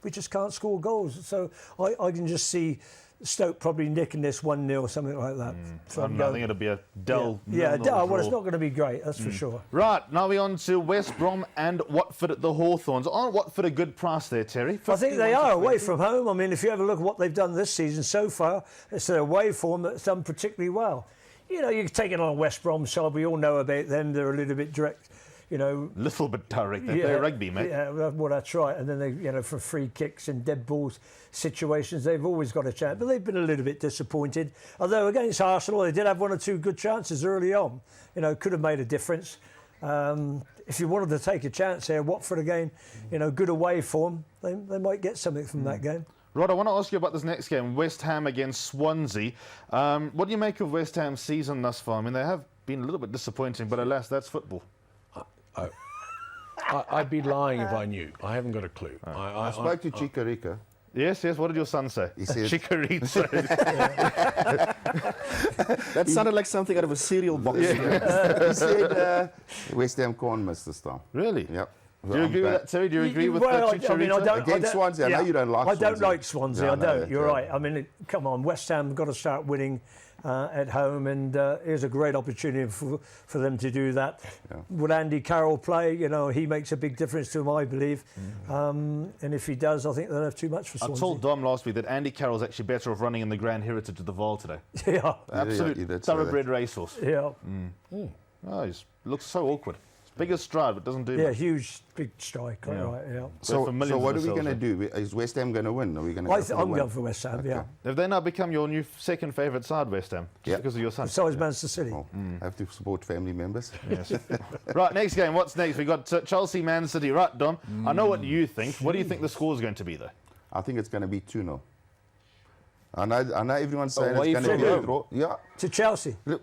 we just can't score goals. So I can just see Stoke probably nicking this 1-0 or something like that. So I think it'll be a dull. Yeah, nil-nil well, it's draw. not going to be great, that's for sure. Right, now we're on to West Brom and Watford at the Hawthorns. Aren't Watford a good price there, Terry? I think they 51 to are away 20. from home. I mean, if you ever look at what they've done this season so far, it's their away form that's done particularly well. You know, you're taking on a West Brom side, we all know about them. They're a little bit direct, you know. Little bit direct. They play rugby, mate. Yeah, well, that's right. And then they, you know, for free kicks and dead balls situations, they've always got a chance. But they've been a little bit disappointed. Although against Arsenal, they did have 1 or 2 good chances early on. You know, could have made a difference. If you wanted to take a chance there, Watford again, you know, good away form, they might get something from that game. Rod, I want to ask you about this next game, West Ham against Swansea. What do you make of West Ham's season thus far? I mean, they have been a little bit disappointing, but alas, that's football. I'd be lying if I knew. I haven't got a clue. I spoke to Chicarica. Yes, what did your son say? He says, Chikorita. That sounded like something out of a cereal box. he said West Ham can't miss this time. Really? Yep. Do you agree with that, Terry? Do you agree with well, Chicharito? I mean, I don't, Against Swansea, I know you don't like I don't Swansea. like Swansea, No, I no, don't. You're yeah. right. I mean, come on, West Ham have got to start winning at home, and here's a great opportunity for them to do that. Yeah. Would Andy Carroll play? You know, he makes a big difference to them, I believe. And if he does, I think they'll have too much for I Swansea. told Dom last week that Andy Carroll's actually better off running in the Grand Heritage of the Val today. Yeah, Absolute you did say thoroughbred racehorse. yeah. Oh, he looks so awkward. Biggest stride, but doesn't do Yeah, much. huge, big strike. Quite Yeah. right, yeah. So for millions what of are we ourselves, going to do? Is West Ham going to win? Are we going to? I'm going for West Ham, yeah. Have they now become your new second favourite side, West Ham? Just Yeah. because of your son? So is Manchester City. Oh, have to support family members. Yes. Right, next game. What's next? We've got Chelsea, Man City. Right, Dom, I know what you think. What do you think the score is going to be, though? I think it's going to be 2-0. I know everyone's saying Away it's going to from be a home. draw. Yeah. To Chelsea. Look,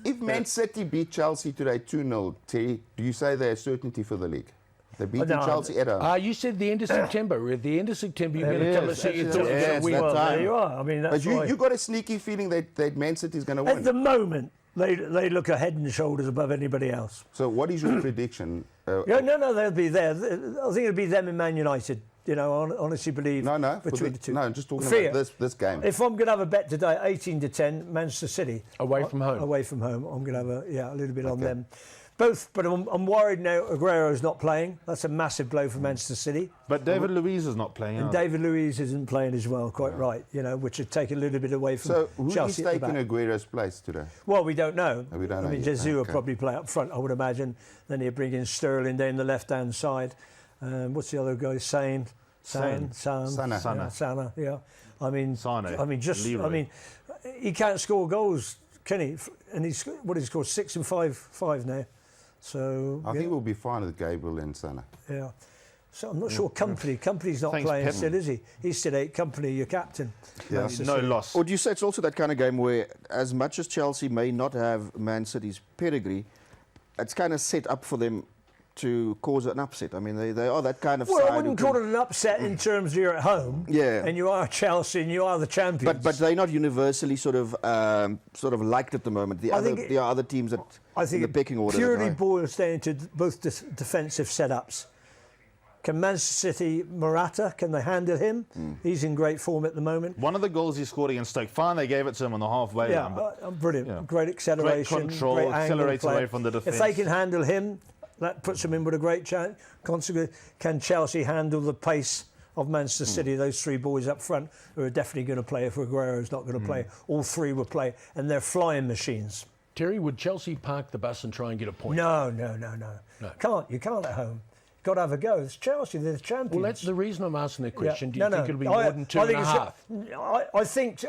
if Man City beat Chelsea today 2-0, Terry, do you say they're certainty for the league? They beat No, Chelsea at home. You said the end of September. At the end of September, you're going to come and see your Yes, team. it's win. that time. There you are. I mean, that's But right. you got a sneaky feeling that Man City's going to win. At the moment, they look a head and shoulders above anybody else. So what is your prediction? Yeah, no, they'll be there. I think it'll be them and Man United. You know, I honestly believe No, between the two. No, just talking Fear. about this game. If I'm going to have a bet today, 18-10, Manchester City. Away from home. Away from home. I'm going to have a little bit on them. Both, but I'm worried now Aguero's not playing. That's a massive blow for Manchester City. But David Luiz is not playing. And David Luiz isn't playing as well, quite right, you know, which would take a little bit away from So who is Chelsea at the taking back. Aguero's place today? Well, we don't know. We don't know I mean, yet. Jesus will Okay. probably play up front, I would imagine. Then he'll bring in Sterling down the left-hand side. What's the other guy? Sana. Yeah. I mean, Leroy. he can't score goals, can he? And he's scored 6 and 5 now. So I think we'll be fine with Gabriel and Sana. yeah. So I'm not sure Company's not Thanks, playing Pep. still, is he? He's still out. Company, your captain. Yeah. Manchester No City. loss. Or do you say it's also that kind of game where, as much as Chelsea may not have Man City's pedigree, it's kind of set up for them to cause an upset? I mean, they are that kind of Well, side. I wouldn't call it an upset in terms of you're at home. Yeah. And you are Chelsea and you are the champions. But they're not universally sort of liked at the moment. There are other teams that I think in the pecking order. purely that are- boils down to both defensive setups. Can Manchester City, Morata, can they handle him? He's in great form at the moment. One of the goals he scored against Stoke, fine, they gave it to him on the halfway line. But Brilliant. yeah. Great acceleration. Great control, great angle accelerates play. away from the If defence. they can handle him, that puts them in with a great chance. Consequently, can Chelsea handle the pace of Manchester City? Those three boys up front who are definitely going to play if Aguero's not going to play. All three will play, and they're flying machines. Terry, would Chelsea park the bus and try and get a point? No. You can't at home. You've got to have a go. It's Chelsea, they're the champions. Well, that's the reason I'm asking the question. Yeah. Do you think it'll be more than 2.5? I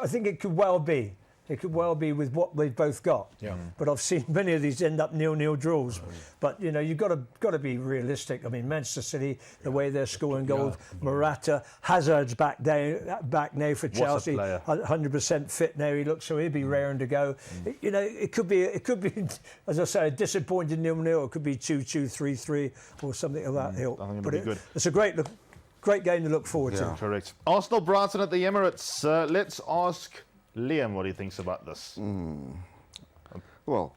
think it could well be. It could well be with what they've both got. Yeah. But I've seen many of these end up 0-0 draws. But you know, you've got to be realistic. I mean, Manchester City, the way they're scoring goals, Morata, Hazard's back now for Chelsea, player. 100% fit now. He looks so he'll be raring to go. You know, it could be, as I say, a disappointing 0-0. It could be 2-2, 3-3, or something of that ilk. I think it'll But be good. It's a great game to look forward to. Correct. Arsenal Brighton at the Emirates. Let's ask Liam what he thinks about this. Well,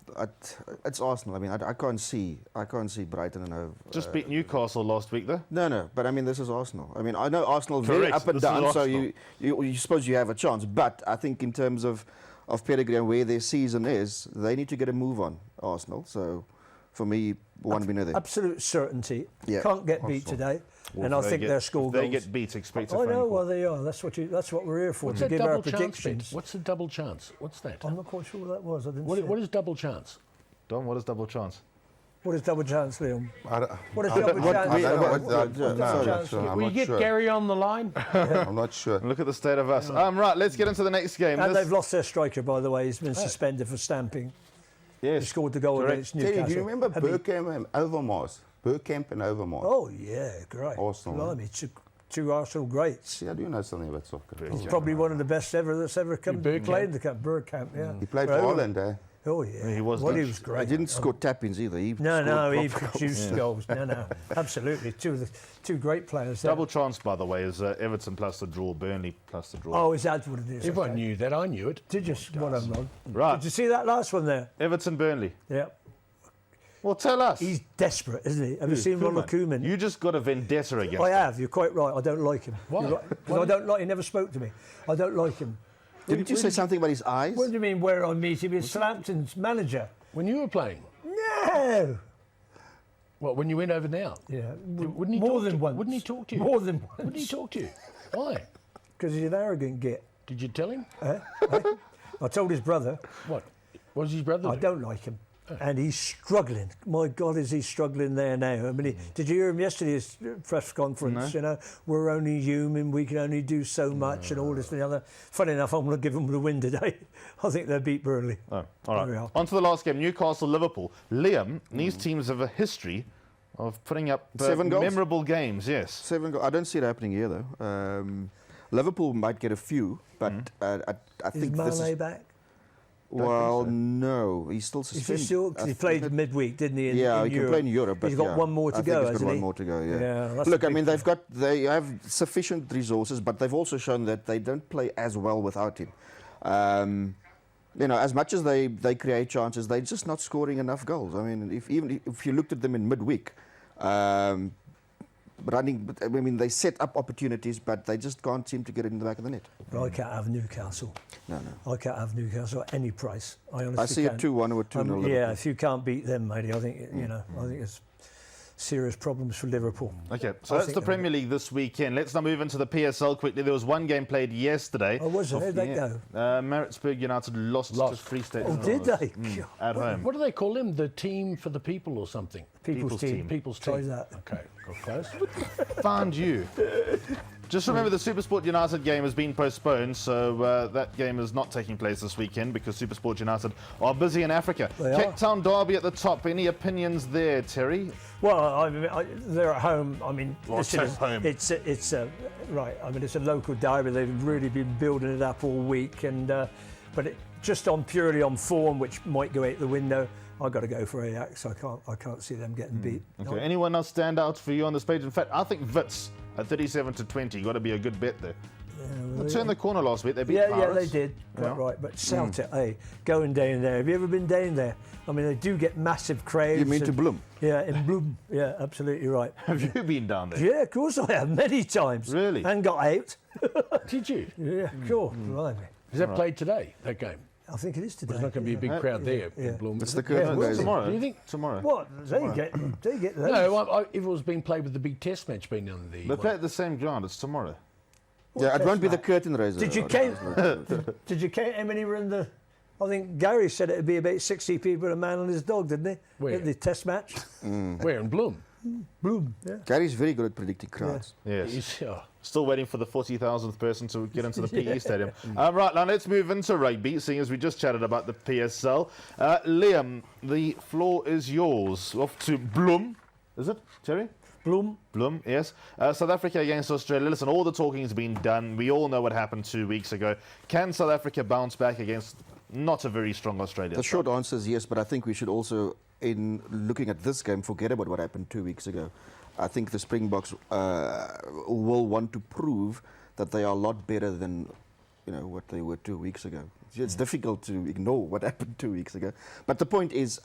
it's Arsenal. I mean, I can't see Brighton and Hove. Just beat Newcastle last week, though. No, but I mean, this is Arsenal. I mean, I know Arsenal very Correct, up and this is down, so Arsenal. you suppose you have a chance. But I think in terms of pedigree and where their season is, they need to get a move on, Arsenal. So for me, one winner there. Absolute certainty. Yeah. Can't get beat today. And I think their score They goals. get beat, expect a I phone know, call. well, they are. That's what we're here for, What's to that give our double chance bit? predictions. What's the double chance? What's that? I'm not quite sure what that was. I didn't see What it. is double chance? Don, what is double chance? What is double chance, Liam? What is I double don't- chance? I don't know What- what- what- no, what- I'm not chance? sure. I'm Will you not get sure. Gary on the line? I'm not sure. Look at the state of us. Right, let's get into the next game. And This- they've lost their striker, by the way. He's been suspended for stamping. He yes. scored the goal Correct. against Terry, Newcastle. do you remember Have you- Burkamp and Overmars? Burkamp and Overmars. Oh, yeah, great. Arsenal, eh? Blimey, two Arsenal greats. See, I do know something about soccer. He's probably one of the best ever that's ever come Bergkamp. played the camp. Bergkamp, yeah. He played for Ireland, eh? Oh, yeah. He was Well, he Dutch. was He great. didn't score tap-ins either. He No, scored he proper produced goals. No, absolutely. Two great players there. Double chance, by the way, is Everton plus the draw, Burnley plus the draw. Oh, is that what it is? Everyone Okay. knew that. I knew it. Did you? What I'm on. Right. Did you see that last one there? Everton, Burnley. Yeah. Well, tell us. He's desperate, isn't he? Have you seen Ronald Koeman? You just got a vendetta against I him. have. You're quite right. I don't like him. Why? You're right. 'Cause I don't like. He never spoke to me. I don't like him. Didn't you say something about his eyes? What do you mean? Where I meet him? He's Southampton's manager. When you were playing, No. what? When you went over now? Yeah. Wouldn't he More talk than to, once. Wouldn't he talk to you? More than once. Wouldn't he talk to you? Why? Because he's an arrogant git. Did you tell him? I told his brother What? What does his brother I do? don't like him. And he's struggling. My God, is he struggling there now? I mean, did you hear him yesterday's press conference? You know, we're only human, we can only do so much, and all this and the other. Funny enough, I'm going to give them the win today. I think they'll beat Burnley. Oh, all There we right. are. On to the last game, Newcastle-Liverpool. Liam, these teams have a history of putting up 7 goals? memorable games, yes. 7 goals. I don't see it happening here, though. Liverpool might get a few, but I Is think this Mane is... back? Well, no, he's still Is he suspended. still? Because he played midweek, didn't he? Yeah, in he can Europe. play in Europe, but He's got yeah, one more to I think go, he's got hasn't one he? more to go. Yeah. that's a Look, I big mean, thing. they have sufficient resources, but they've also shown that they don't play as well without him. You know, as much as they create chances, they're just not scoring enough goals. I mean, even if you looked at them in midweek, running, I mean, they set up opportunities, but they just can't seem to get it in the back of the net. But I can't have Newcastle. No. I can't have Newcastle at any price. I honestly I see can't. a 2-1 or 2-0. Yeah, if you can't beat them, matey, I think I think it's serious problems for Liverpool. Okay, so I that's think the they'll Premier League this weekend. Let's now move into the PSL quickly. There was one game played yesterday. Oh, was it? Where'd they go? Maritzburg United lost to Free State. Oh, did they? At home. What do they call him? The team for the people or something? People's team. People's Try team. that. Okay, got close. Found you. Just remember the Supersport United game has been postponed, so that game is not taking place this weekend because Supersport United are busy in Africa. They Cape are. Town Derby at the top. Any opinions there, Terry? Well, they're at home. I mean, Well, listen, it's home. it's right. I mean, it's a local derby. They've really been building it up all week, and but just purely on form, which might go out the window. I've got to go for Ajax. I can't see them getting beat. Okay. Anyone else stand out for you on this page? In fact, I think Wits at 37-20 got to be a good bet there. Well, turned the corner last week. They beat Yeah, Pirates. they did. Yeah. Quite right. But Celtic, going down there. Have you ever been down there? I mean, they do get massive crowds. You mean to and- Bloom? Yeah, in Bloom. Yeah, absolutely right. Have you been down there? Yeah, of course I have, many times. Really? And got out. Did you? Yeah, sure. Blimey. Is that played today, that game? I think it is today. There's not going to be a big crowd there yeah. in Bloom. It's the curtain Well, raising. tomorrow. Do you think? Tomorrow. What? They get those. No, if it was being played with the big test match being on the... They play at the same ground. It's tomorrow. Yeah, it test won't be the match? curtain raiser. Did you count? Did you count how many were in the? I think Gary said it'd be about 60 people, a man and his dog, didn't he? Where? At the test match. Where, in Bloom? Bloom. Yeah. Gary's very good at predicting crowds. Yes. He's- Still waiting for the 40,000th person to get into the PE stadium. Right, now let's move into rugby, seeing as we just chatted about the PSL. Liam, the floor is yours. Off to Bloom. Is it, Terry? Bloom. Bloom, yes. South Africa against Australia. Listen, all the talking has been done. We all know what happened 2 weeks ago. Can South Africa bounce back against not a very strong Australia? The short answer is yes, but I think we should also, in looking at this game, forget about what happened 2 weeks ago. I think the Springboks will want to prove that they are a lot better than what they were 2 weeks ago. It's difficult to ignore what happened 2 weeks ago. But the point is,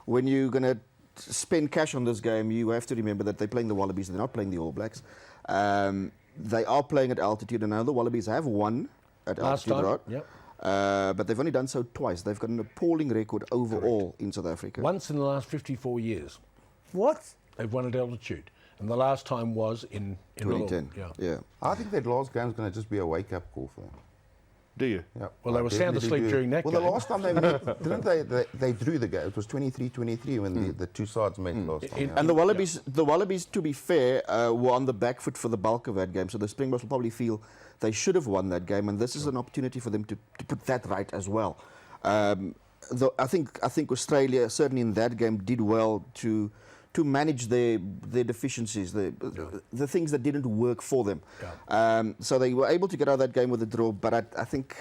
when you're going to spend cash on this game, you have to remember that they're playing the Wallabies, they're not playing the All Blacks. They are playing at altitude, and now the Wallabies have won at altitude, right? Yep. But they've only done so twice. They've got an appalling record overall in South Africa. Once in the last 54 years. What? They've won at altitude. And the last time was in 2010. Yeah. I think that last game's going to just be a wake-up call for them. Do you? Yeah. Well, they were sound asleep during that game. game. Well, the last time they met, didn't they drew the game? It was 23-23 when the two sides met last time. And the Wallabies, to be fair, were on the back foot for the bulk of that game. So the Springboks will probably feel they should have won that game, and this is an opportunity for them to put that right as well. Though I think Australia, certainly in that game, did well to manage their deficiencies, the things that didn't work for them. Yeah. So they were able to get out of that game with a draw, but I think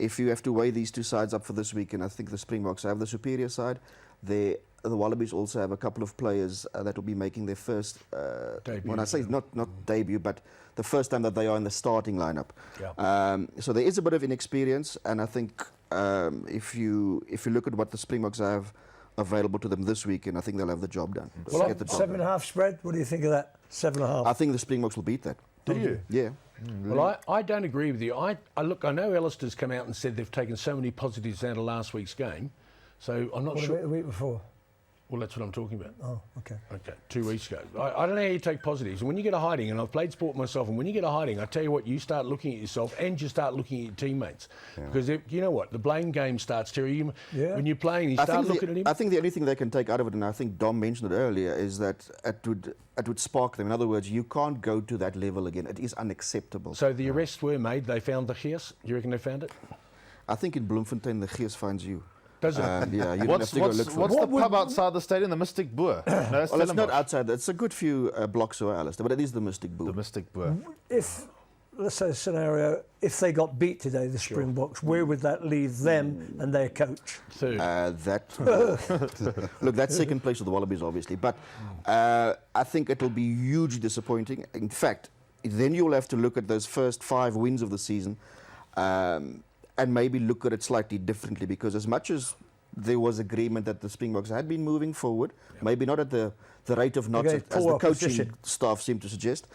if you have to weigh these two sides up for this weekend, I think the Springboks have the superior side. The Wallabies also have a couple of players that will be making their first debut. When I say not debut, but the first time that they are in the starting lineup. Yeah. So there is a bit of inexperience, and I think if you look at what the Springboks have available to them this weekend, I think they'll have the job done. Well, 7.5 spread. What do you think of that? 7.5. I think the Springboks will beat that. Do you? Yeah. Well, I don't agree with you. I know Alistair's come out and said they've taken so many positives out of last week's game, so I'm not sure. What about the week before? Well, that's what I'm talking about. Oh, okay. Okay, 2 weeks ago. I don't know how you take positives. And when you get a hiding, and I've played sport myself, and when you get a hiding, I tell you what, you start looking at yourself and you start looking at your teammates. Yeah. Because you know what, the blame game starts, Terry. When you're playing, you start looking at him. I think the only thing they can take out of it, and I think Dom mentioned it earlier, is that it would spark them. In other words, you can't go to that level again. It is unacceptable. So the arrests were made. They found the gees. You reckon they found it? I think in Bloemfontein, the gees finds you. Does it? Yeah, you don't have to go look for What's the pub outside the stadium? The Mystic Boer? No, well, it's not outside. It's a good few blocks away, Alistair, but it is the Mystic Boer. The Mystic Boer. If, let's say a scenario, if they got beat today, the Springboks, where would that leave them and their coach? Third. Look, that's second place for the Wallabies, obviously, but I think it'll be hugely disappointing. In fact, then you'll have to look at those first 5 wins of the season. And maybe look at it slightly differently, because as much as there was agreement that the Springboks had been moving forward, maybe not at the rate of knots as the coaching staff seem to suggest,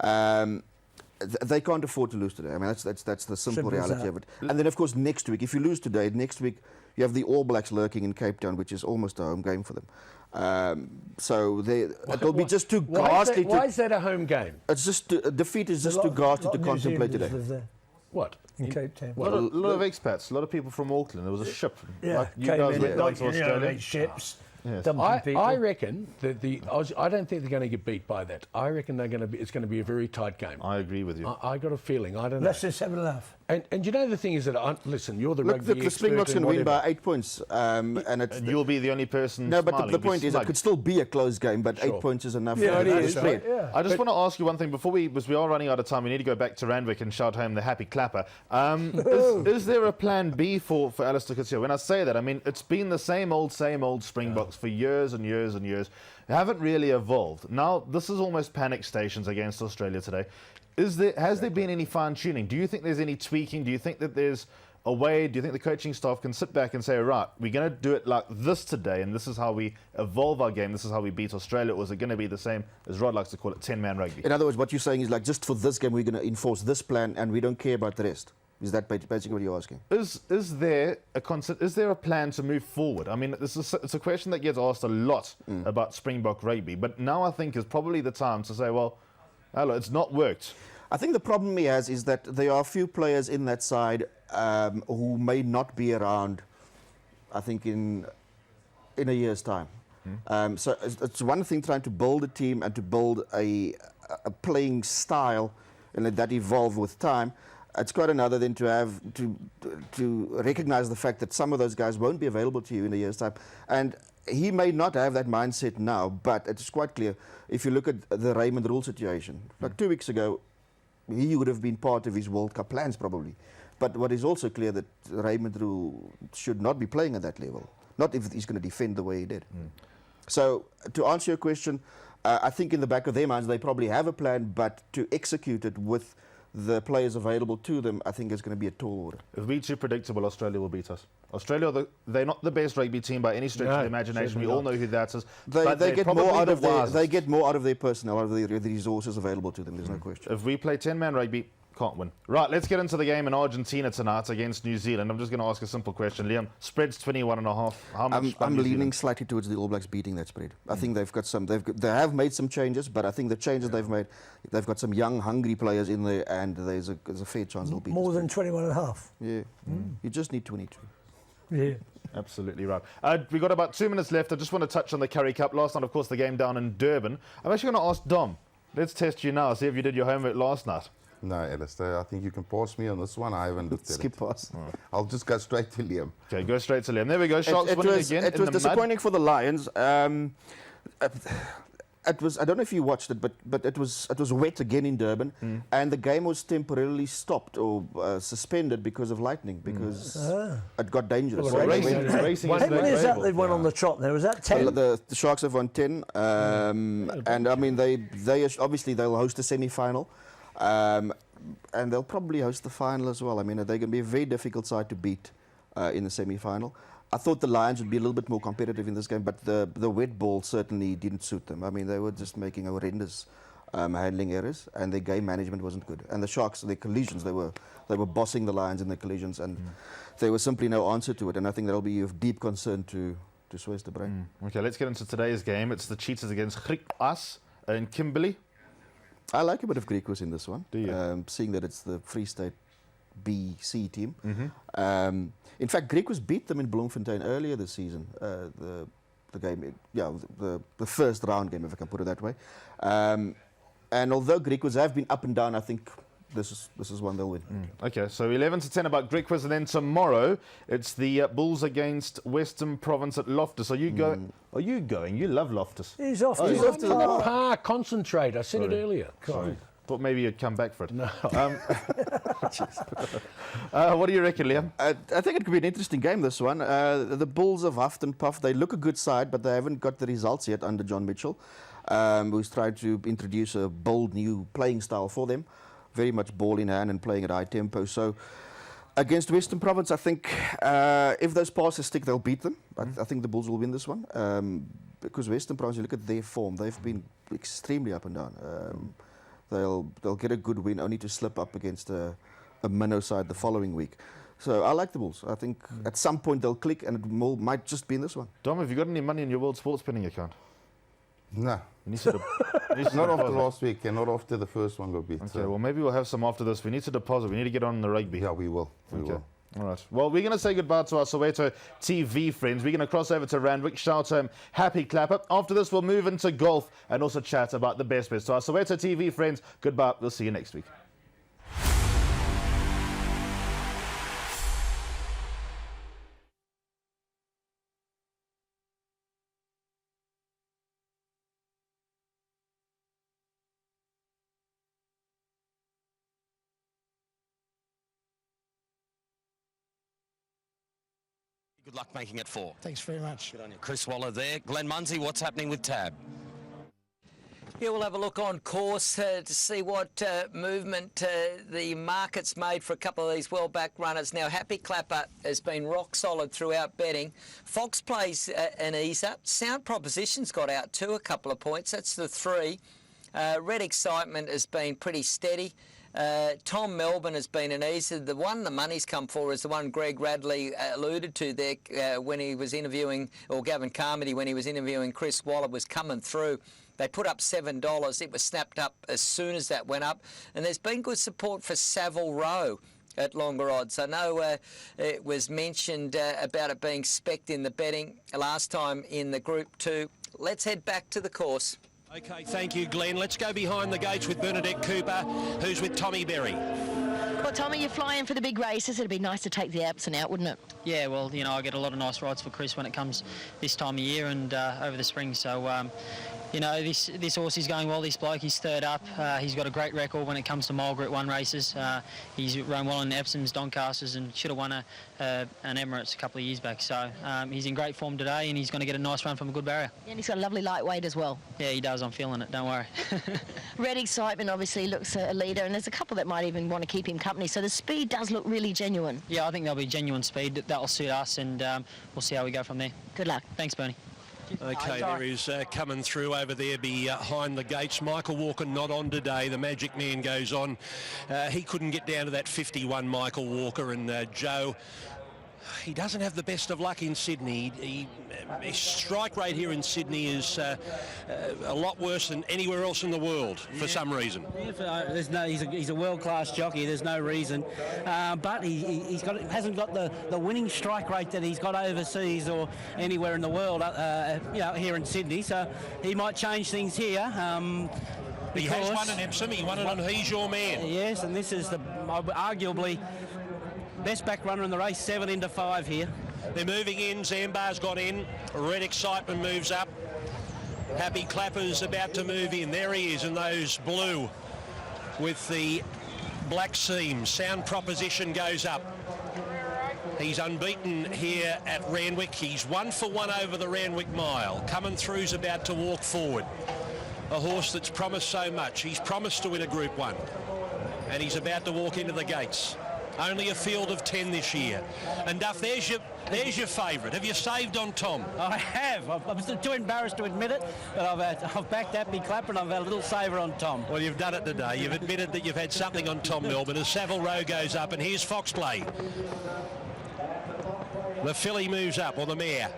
they can't afford to lose today. I mean, that's the simple reality of it. And then, of course, next week, if you lose today, next week you have the All Blacks lurking in Cape Town, which is almost a home game for them. So it'll be just too ghastly. Why is that a home game? It's just defeat is just too ghastly to contemplate today. What? In Cape Town. A lot of expats, a lot of people from Auckland. There was a ship. Yeah, like you guys went down to Australia. Ships. Yes. I reckon that I don't think they're going to get beat by that. I reckon it's going to be a very tight game. I agree with you. I got a feeling. I don't know. Less than 7.5. And you know the thing is that listen, you're the Look, rugby the Springboks can win by 8 points, and you'll be the only person. No, but the point is, it could still be a close game, but 8 points is enough. Yeah, it is. Spread. Yeah. I just want to ask you one thing before we are running out of time. We need to go back to Randwick and shout home the happy clapper. Is there a plan B for Alistair Coetzee? When I say that, I mean it's been the same old Springboks for years and years and years. They haven't really evolved. Now this is almost panic stations against Australia today. Has there been any fine-tuning? Do you think there's any tweaking? Do you think that there's a way? Do you think the coaching staff can sit back and say, right, we're going to do it like this today, and this is how we evolve our game, this is how we beat Australia, or is it going to be the same, as Rod likes to call it, 10-man rugby? In other words, what you're saying is, like, just for this game, we're going to enforce this plan, and we don't care about the rest. Is that basically what you're asking? Is there a plan to move forward? I mean, it's a question that gets asked a lot about Springbok rugby, but now I think is probably the time to say, well, hello, it's not worked. I think the problem he has is that there are a few players in that side who may not be around, I think, in a year's time. So it's one thing trying to build a team and to build a playing style and let that evolve with time. It's quite another than to have to recognize the fact that some of those guys won't be available to you in a year's time. And he may not have that mindset now, but it's quite clear. If you look at the Raymond Rule situation, like 2 weeks ago, he would have been part of his World Cup plans probably. But what is also clear that Raymond Rule should not be playing at that level, not if he's going to defend the way he did. So to answer your question, I think in the back of their minds they probably have a plan, but to execute it with the players available to them, I think it's going to be a tall order. If we're too predictable, Australia will beat us. Australia, they're not the best rugby team by any stretch of the imagination. We all know who that is. They get more out of their personnel, out of the resources available to them. There's no question. If we play 10-man rugby, can't win. Right, let's get into the game in Argentina tonight against New Zealand. I'm just going to ask a simple question. Liam, spread's 21.5. How much? I'm leaning slightly towards the All Blacks beating that spread. I think they have made some changes, but I think the changes they've made, they've got some young, hungry players in there, and there's a fair chance they'll beat. More than 21.5. Yeah, you just need 22. Yeah. Absolutely right. We've got about 2 minutes left. I just want to touch on the Currie Cup. Last night, of course, the game down in Durban. I'm actually going to ask Dom. Let's test you now, see if you did your homework last night. No, Alistair, I think you can pass me on this one. I haven't looked at it. Skip pass. I'll just go straight to Liam. Okay, go straight to Liam. There we go. Sharks winning again. It was disappointing for the Lions. It was. I don't know if you watched it, but it was wet again in Durban, and the game was temporarily stopped or suspended because of lightning, because it got dangerous. Well, racing How many is that they won on the trot there? Was that 10? The Sharks have won 10, and I mean they obviously they'll host a semi-final. And they'll probably host the final as well. I mean, they're going to be a very difficult side to beat in the semi-final. I thought the Lions would be a little bit more competitive in this game, but the wet ball certainly didn't suit them. I mean, they were just making horrendous handling errors, and their game management wasn't good. And the Sharks, their collisions, they were bossing the Lions in their collisions, and there was simply no answer to it. And I think that'll be of deep concern to Swes de Bruin. Okay, let's get into today's game. It's the Cheetahs against Griquas in Kimberley. I like a bit of Griquas in this one. Do you? Seeing that it's the Free State BC team. In fact, Griquas beat them in Bloemfontein earlier this season. The game, the first round game, if I can put it that way. And although Griquas have been up and down, I think this is one they'll win. Okay, so 11 to 10 about Griquas, and then tomorrow it's the Bulls against Western Province at Loftus. Are you going? Are you going? You love Loftus. He's off. He's off to the Park, concentrate. I said it earlier. Sorry. Thought maybe you'd come back for it. No. What do you reckon, Liam? I think it could be an interesting game, this one. The Bulls have huffed and puffed. They look a good side, but they haven't got the results yet under John Mitchell, who's tried to introduce a bold new playing style for them. Very much ball in hand and playing at high tempo. So against Western Province, I think if those passes stick, they'll beat them. But I think the Bulls will win this one. Because Western Province, you look at their form, they've been extremely up and down. They'll get a good win, only to slip up against a minnow side the following week. So I like the Bulls. I think at some point they'll click, and it might just be in this one. Dom, have you got any money in your World Sports betting account? No. You need to Not after last week, and not after the first one got beat. Okay, well, maybe we'll have some after this. We need to deposit. We need to get on the rugby. Yeah, we will. We will. All right. Well, we're going to say goodbye to our Soweto TV friends. We're going to cross over to Randwick, shout happy clapper. After this, we'll move into golf and also chat about the best bets. So our Soweto TV friends, goodbye. We'll see you next week. Good luck making it 4. Thanks very much. Good on you. Chris Waller there. Glenn Munsey, what's happening with Tab? Yeah, we'll have a look on course to see what movement the market's made for a couple of these well-backed runners. Now, Happy Clapper has been rock solid throughout betting. Fox plays an easer. Sound Proposition's got out too, a couple of points. That's the 3. Red Excitement has been pretty steady. Tom Melbourne has been an easer. The one the money's come for is the one Greg Radley alluded to there when he was interviewing, or Gavin Carmody when he was interviewing Chris Waller, was coming through. They put up $7. It was snapped up as soon as that went up. And there's been good support for Savile Row at longer odds. I know it was mentioned about it being specced in the betting last time in the Group 2. Let's head back to the course. Okay, thank you, Glenn. Let's go behind the gates with Bernadette Cooper, who's with Tommy Berry. Well, Tommy, you're flying for the big races. It'd be nice to take the Alpsen out, wouldn't it? Yeah, well, you know, I get a lot of nice rides for Chris when it comes this time of year and over the spring. So, You know, this horse is going well, this bloke. He's third up. He's got a great record when it comes to mile Group 1 races. He's run well in Epsoms, Doncasters, and should have won an Emirates a couple of years back. So he's in great form today, and he's going to get a nice run from a good barrier. And he's got a lovely lightweight as well. Yeah, he does. I'm feeling it. Don't worry. Red Excitement obviously looks a leader, and there's a couple that might even want to keep him company. So the speed does look really genuine. Yeah, I think there'll be genuine speed. That'll suit us, and we'll see how we go from there. Good luck. Thanks, Bernie. Okay, there is coming through over there behind the gates. Michael Walker not on today. The Magic Man goes on. He couldn't get down to that 51, Michael Walker, and Joe. He doesn't have the best of luck in Sydney. His strike rate here in Sydney is a lot worse than anywhere else in the world for some reason. He's a world-class jockey. There's no reason, but he hasn't got the winning strike rate that he's got overseas or anywhere in the world. Here in Sydney, so he might change things here. He has won an Epsom. He won it on He's Your Man. Yes, and this is arguably best back runner in the race, 7 into 5 here. They're moving in. Zambar's got in. Red Excitement moves up. Happy Clapper's about to move in. There he is in those blue with the black seams. Sound Proposition goes up. He's unbeaten here at Randwick. He's 1 for 1 over the Randwick mile. Coming through's about to walk forward. A horse that's promised so much. He's promised to win a Group 1. And he's about to walk into the gates. Only a field of 10 this year. And Duff, there's your favourite. Have you saved on Tom? I have. I'm still too embarrassed to admit it, but I've backed Happy Clapper and I've had a little saver on Tom. Well, you've done it today. You've admitted that you've had something on Tom Melbourne as Savile Row goes up, and here's Foxplay. The filly moves up, or the mare,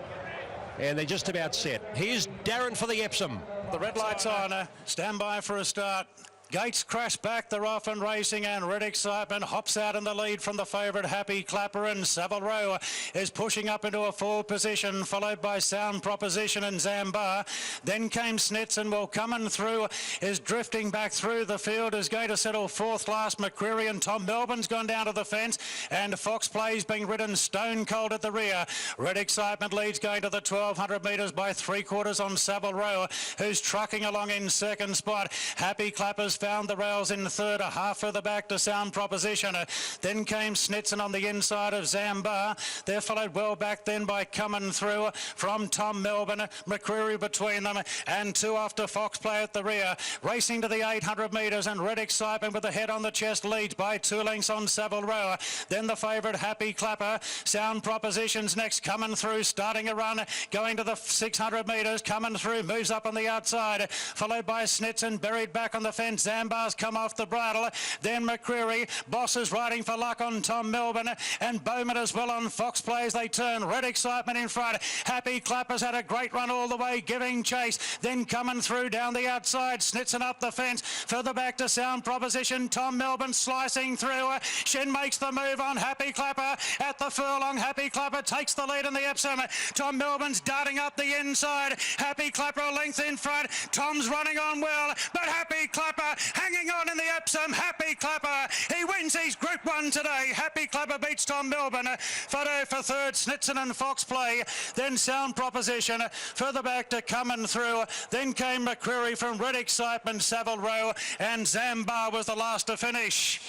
and they're just about set. Here's Darren for the Epsom. The red light's on. Stand by for a start. Gates crash back, they're off and racing, and Red Excitement hops out in the lead from the favourite Happy Clapper, and Savile Row is pushing up into a forward position, followed by Sound Proposition and Zambar. Then came Snitson, well, coming through, is drifting back through the field, is going to settle fourth last. McCreary and Tom Melbourne's gone down to the fence, and Fox Play's being ridden stone cold at the rear. Red Excitement leads going to the 1,200 metres by 3/4 on Savile Row, who's trucking along in second spot. Happy Clapper's found the rails in third, a half further back to Sound Proposition. Then came Snitson on the inside of Zambar. They're followed well back then by Coming Through from Tom Melbourne, McCreary between them, and 2 after Fox Play at the rear. Racing to the 800 metres, and Red Excitement with the head on the chest leads by 2 lengths on Savile Row. Then the favourite Happy Clapper. Sound Proposition's next, Coming Through, starting a run, going to the 600 metres. Coming Through moves up on the outside, followed by Snitson, buried back on the fence. Zambar's come off the bridle. Then McCreary. Boss is riding for luck on Tom Melbourne, and Bowman as well on Fox Plays. They turn. Red Excitement in front. Happy Clapper's had a great run all the way, giving chase. Then Coming Through down the outside. Snitson up the fence. Further back to Sound Proposition. Tom Melbourne slicing through. Shin makes the move on Happy Clapper at the furlong. Happy Clapper takes the lead in the Epsom. Tom Melbourne's darting up the inside. Happy Clapper a length in front. Tom's running on well, but Happy Clapper hanging on in the Epsom. Happy Clapper, he wins his Group 1 today. Happy Clapper beats Tom Melbourne. Photo for third, Snitson and Fox Play. Then Sound Proposition. Further back to Coming Through. Then came McCreary from Red Excitement, Savile Row, and Zambar was the last to finish.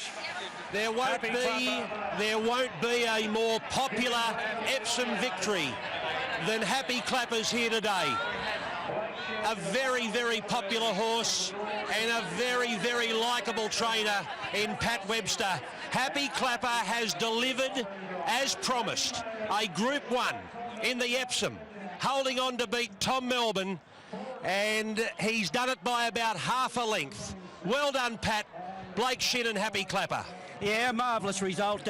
There won't be a more popular Epsom victory than Happy Clapper's here today. A very, very popular horse and a very, very likeable trainer in Pat Webster. Happy Clapper has delivered as promised. A Group 1 in the Epsom, holding on to beat Tom Melbourne, and he's done it by about half a length. Well done, Pat. Blake Shin and Happy Clapper. Yeah, marvellous result.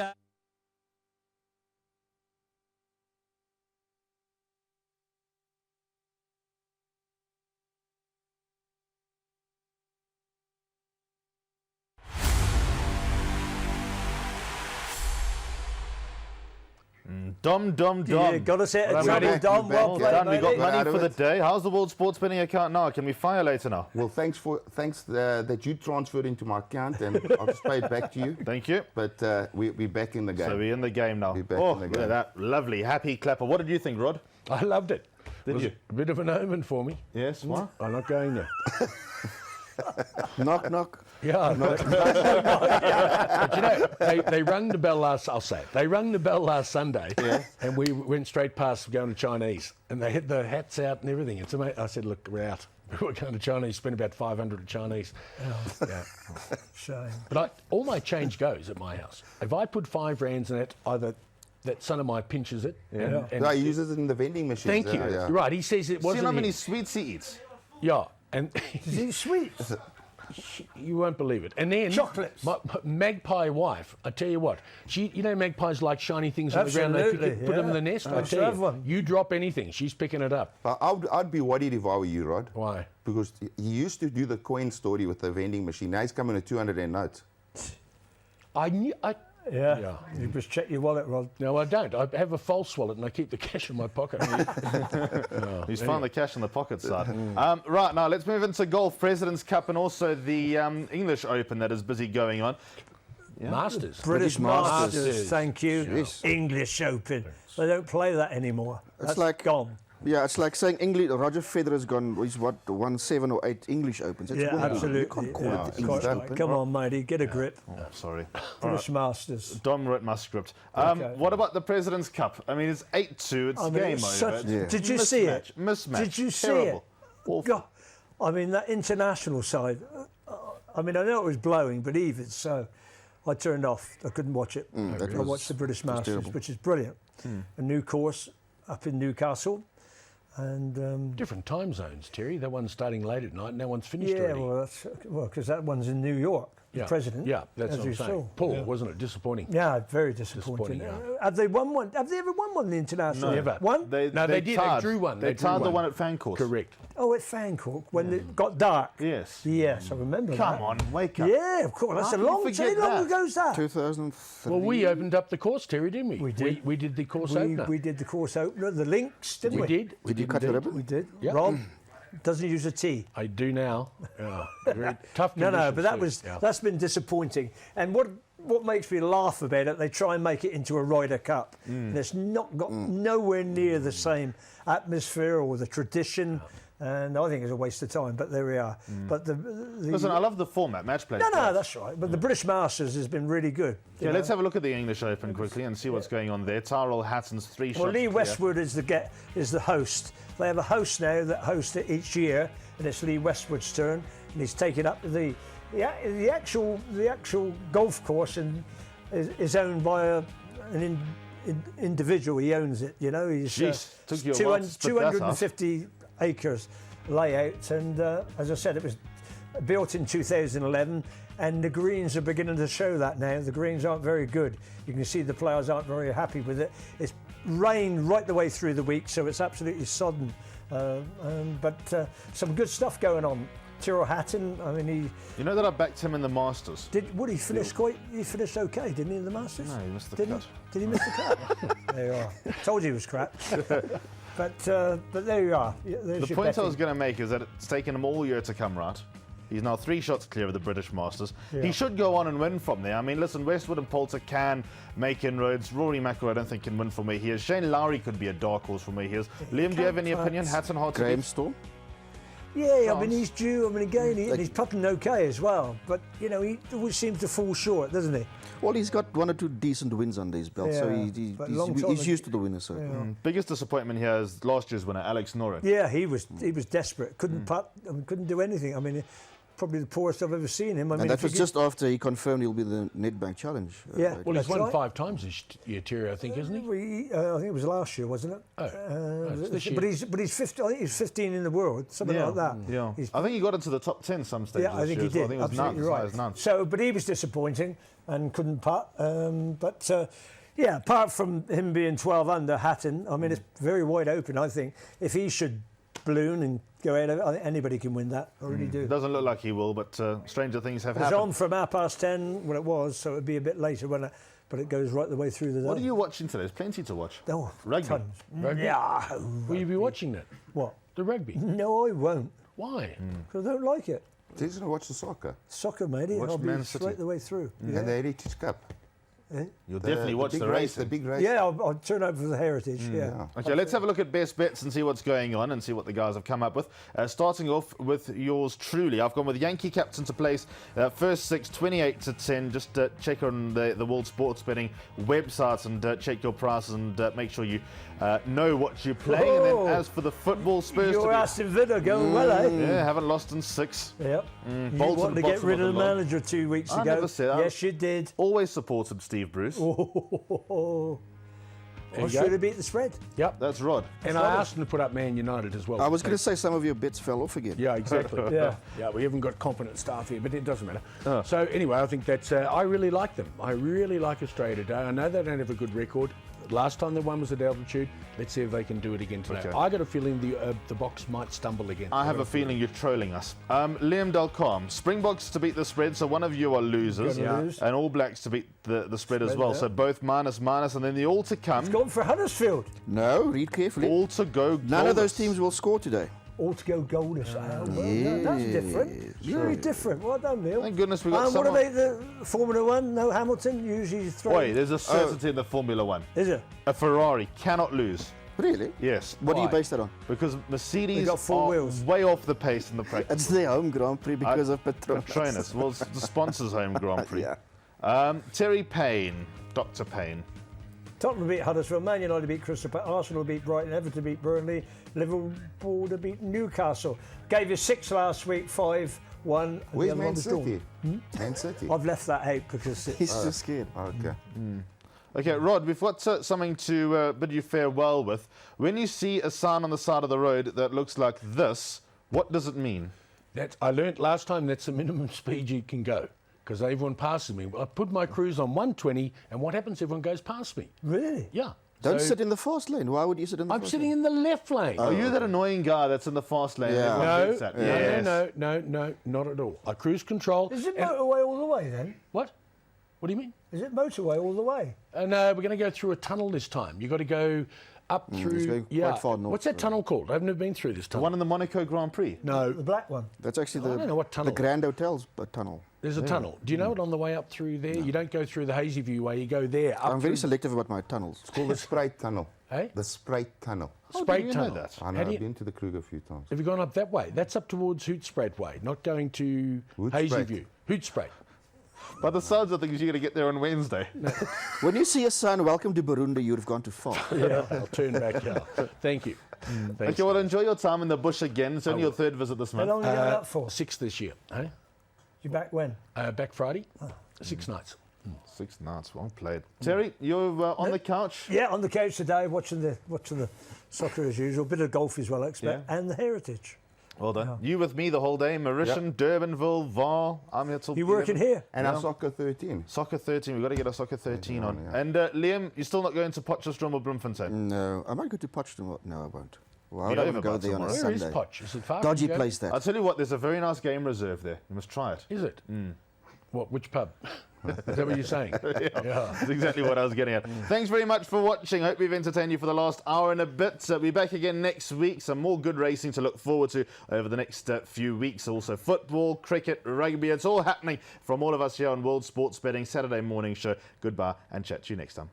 Dom. Yeah, got us it. Well Dom. Well done. We got Got out money of for the it. day. How's the World Sports Betting account now? Can we fire later now? Well, thanks that you transferred into my account, and I'll just pay it back to you. Thank you. But we're back in the game. So we're in the game now. We're back Oh, in the look at game. that. Lovely. Happy Clapper. What did you think, Rod? I loved it. Did was you? a bit of an omen for me. Yes, what? I'm not going there. Knock, knock. Yeah, but you know, they rung the bell last. I'll say it. They rung the bell last Sunday, and we went straight past going to Chinese, and they had the hats out and everything. It's amazing. I said, "Look, we're out. We're going to Chinese. Spent about 500 at Chinese." Oh. Yeah. Shame. But all my change goes at my house. If I put £5 in it, either that son of mine pinches it. Yeah. No, he uses it in the vending machine. Thank you. Yeah. Right. He says it wasn't. See how many his. sweets he eats? Yeah, and Does he eat sweets? you won't believe it. And then Chocolates. my magpie wife, I tell you what, magpies like shiny things on the ground. They put them in the nest. I tell you, one. you drop anything, she's picking it up. I'd be worried if I were you, Rod. Why? Because he used to do the coin story with the vending machine. Now he's coming to 200 and notes. Yeah. You just check your wallet, Rod. No, I don't. I have a false wallet and I keep the cash in my pocket. He's found the cash in the pocket side. Right, now let's move into golf. President's Cup and also the English Open that is busy going on. Yeah. Masters. British Masters. Thank you. Yes. English Open. They don't play that anymore. That's like gone. Yeah, it's like saying Roger Federer's he's won 7 or 8 English Opens. That's Yeah, winning. absolutely. You can't call it the Quite English right. Open. Come on, matey, get a grip. Oh, sorry. British Masters. Dom wrote my script. Okay. What about the President's Cup? I mean, it's 8-2. It's game over. Did you see it? Mismatch. Did you see Terrible. it? God, I mean, that international side. I mean, I know it was blowing, but even so, I turned off. I couldn't watch it. I watched the British Masters, which is brilliant. A new course up in Newcastle. And different time zones, Terry. That one's starting late at night and that one's finished already. Well, because that one's in New York. The president. Yeah, that's what I'm saying. Paul, wasn't it disappointing? Yeah, very disappointing. Have they won one? Have they ever won one in the international? No. Never. One? They did. They drew one. They tied the one at Fancourt. Correct. Oh, at Fancourt when it got dark. Yes. Yes, I remember that. Come on, wake up. Yeah, of course. That's a long time. How long ago is that? 2003. Well, we opened up the course, Terry, didn't we? We did. We did the course opener. We did the course opener, the links, didn't we? We did. Did you cut the ribbon? We did. Yep. Rob doesn't use a T. I do now. Yeah. Very tough. No, but conditions too. that's been disappointing. And what makes me laugh about it, they try and make it into a Ryder Cup. And it's not got nowhere near the same atmosphere or the tradition. And I think it's a waste of time, but there we are. But Listen, I love the format, match play. No, that's right. But the British Masters has been really good. Yeah, let's have a look at the English Open quickly and see what's going on there. Tyrrell Hatton's 3 shots. Well, Lee clear. Westwood is the host. They have a host now that hosts it each year, and it's Lee Westwood's turn, and he's taken up the actual golf course and is owned by an individual. He owns it. You know, he's took you a while to split that up. 250 acres layout, and as I said, it was built in 2011, and the greens are beginning to show that now. The greens aren't very good. You can see the players aren't very happy with it. It's rained right the way through the week, so it's absolutely sodden. But some good stuff going on. Tyrrell Hatton, I mean, You know that I backed him in the Masters. Would he finish he finished okay, didn't he, in the Masters? No, he missed the cut. Did he miss the cut? There you are. Told you he was crap. But there you are. The point I was going to make is that it's taken him all year to come right. He's now 3 shots clear of the British Masters. Yeah. He should go on and win from there. I mean, listen, Westwood and Poulter can make inroads. Rory McIlroy, I don't think, can win from where he is. Shane Lowry could be a dark horse from where he is. Liam, do you have any opinion? Hatton hard to Graham beat? Storm? Yeah, I mean, he's due. I mean, again, he's putting okay as well. But, you know, he always seems to fall short, doesn't he? Well, he's got 1 or 2 decent wins under his belt, so he's used to the winners. So. Biggest disappointment here is last year's winner, Alex Noren. Yeah, he was desperate. Couldn't putt, couldn't do anything. I mean, probably the poorest I've ever seen him. I mean, And that was just after he confirmed he'll be the Nedbank Challenge. Yeah. Well, he's That's won right. 5 times this year, Terry, I think, isn't he? I think it was last year, wasn't it? It's this year. But he's 50. I think he's 15 in the world, something like that. Yeah. He's- I think he got into the top 10 some stages. Yeah, I think he this year did. as well. I think it was Absolutely none, right. as high as none. So, but he was disappointing and couldn't putt. Yeah, apart from him being 12 under, Hatton, I mean, it's very wide open. I think if he should balloon and go out of it, I think anybody can win that. I really do. It doesn't look like he will, but stranger things have It was happened. on from 10:30 when it was, so it'd be a bit later but it goes right the way through the day. What are you watching today? There's plenty to watch. Oh, Rugby. tons. Rugby? Yeah. Will you be watching that? What? The rugby? No, I won't, Why? because I don't like it. He's going to watch the soccer Soccer, matey, Watch I'll be Man City. straight the way through. and the Heritage Cup. You'll definitely watch the race. The big race. Yeah, I'll turn over for the Heritage. Yeah. Okay, let's have a look at best bets and see what's going on and see what the guys have come up with. Starting off with yours truly, I've gone with Yankee captain to place first 6, 28 to 10. Just check on the World Sports Betting website and check your prices and make sure you know what you're playing. And then as for the football, Spurs You're Aston Villa going well, eh? Yeah, haven't lost in 6. Yep. Bolton You wanted to get bottom rid of the log. manager 2 weeks I ago. never said that. Yes, you did. Always supported Steve Bruce. I should have beat the spread. Yep. That's Rod. And I asked him to put up Man United as well. I was going to say some of your bets fell off again. Yeah, exactly. Yeah. Yeah, we haven't got competent staff here, but it doesn't matter. So anyway, I think that's. I really like them. I really like Australia today. I know they don't have a good record. Last time they won was at altitude. Let's see if they can do it again today. Okay. I got a feeling the box might stumble again. I have a feeling you're trolling us. Liam Delcom, Springboks to beat the spread, so one of you are losers. Gonna lose. And All Blacks to beat the spread as well. yeah. So both minus, and then the all to come. Gone for Huddersfield. No, read carefully. All to go. None of those goalless. teams will score today. All to go goalless. That's different. Very different. Well done, Neil. Thank goodness we got What someone. about the Formula One? No Hamilton. Usually throw. Wait, there's a certainty in the Formula One. Is it? A Ferrari cannot lose. Really? Yes. What do you Why? base that on? Because Mercedes They got 4 are wheels. way off the pace in the practice. It's their home Grand Prix because of Petronas. Petronas. Well, it's the sponsor's home Grand Prix. Yeah. Terry Payne, Dr. Payne. Tottenham beat Huddersfield, Man United beat Crystal Palace, Arsenal beat Brighton, Everton beat Burnley, Liverpool to beat Newcastle. Gave you 6 last week, 5, 1. and the Where's other one Man was drawn. City? Man City. I've left that out because He's just scared. Okay. Okay, Rod, we've got something to bid you farewell with. When you see a sign on the side of the road that looks like this, what does it mean? I learnt last time that's the minimum speed you can go because everyone passes me. I put my cruise on 120, and what happens? Everyone goes past me. Really? Yeah. Don't So sit in the fast lane. Why would you sit in the I'm fast sitting lane? in the left lane. Are you that annoying guy that's in the fast lane? Yeah. Everyone No, hates that? no, Yes. no, not at all. I cruise control. Is it and- motorway all the way then? What? What do you mean? Is it motorway all the way? No, we're going to go through a tunnel this time. You've got to go up through. going quite far north, What's that really. tunnel called? I've never been through this The tunnel. one in the Monaco Grand Prix? No, The black one. That's actually I don't know what the tunnel. Grand Hotel's tunnel. There's a tunnel. Do you know it on the way up through there? You don't go through the Hazy View way. You go there. Up I'm very through selective about my tunnels. It's called the Sprite Tunnel. Hey? The Sprite Tunnel. Sprite you know tunnel. that? I How know, do you- I've been to the Kruger a few times. Have you gone up that way? That's up towards Hoedspruit way, not going to Hazy Hoedspruit. View. Hoedspruit. By the sounds of things, you're going to get there on Wednesday. When you see a sign, welcome to Burundi, you've gone too far. Yeah, I'll turn back here. Thank you. Thanks. Okay, well, enjoy your time in the bush again. It's only your 3rd visit this How month. long are you going up for? 6 this year. Eh? You back when? Back Friday, 6 nights. 6 nights, well played. Terry, you're on the couch. Yeah, on the couch today, watching the soccer as usual. Bit of golf as well, I expect, Yeah. and the Heritage. Well done. You with me the whole day. Mauritian, Durbanville, Var. I'm here till You working 11. here? And our Soccer 13. Soccer 13. We've got to get a Soccer 13 on. Yeah. And Liam, you're still not going to Potchefstroom or Bloemfontein? No, I might go to Potchefstroom. No, I won't. Why Be would I over go by there on a tomorrow. Where is Sunday? Potch? Is it far? Dodgy from you? place I'll that. tell you what, there's a very nice game reserve there. You must try it. Is it? What? Which pub? Is that what you're saying? Yeah. That's exactly what I was getting at. Thanks very much for watching. Hope we've entertained you for the last hour and a bit. We'll be back again next week. Some more good racing to look forward to over the next few weeks. Also football, cricket, rugby. It's all happening from all of us here on World Sports Betting Saturday morning show. Goodbye and chat to you next time.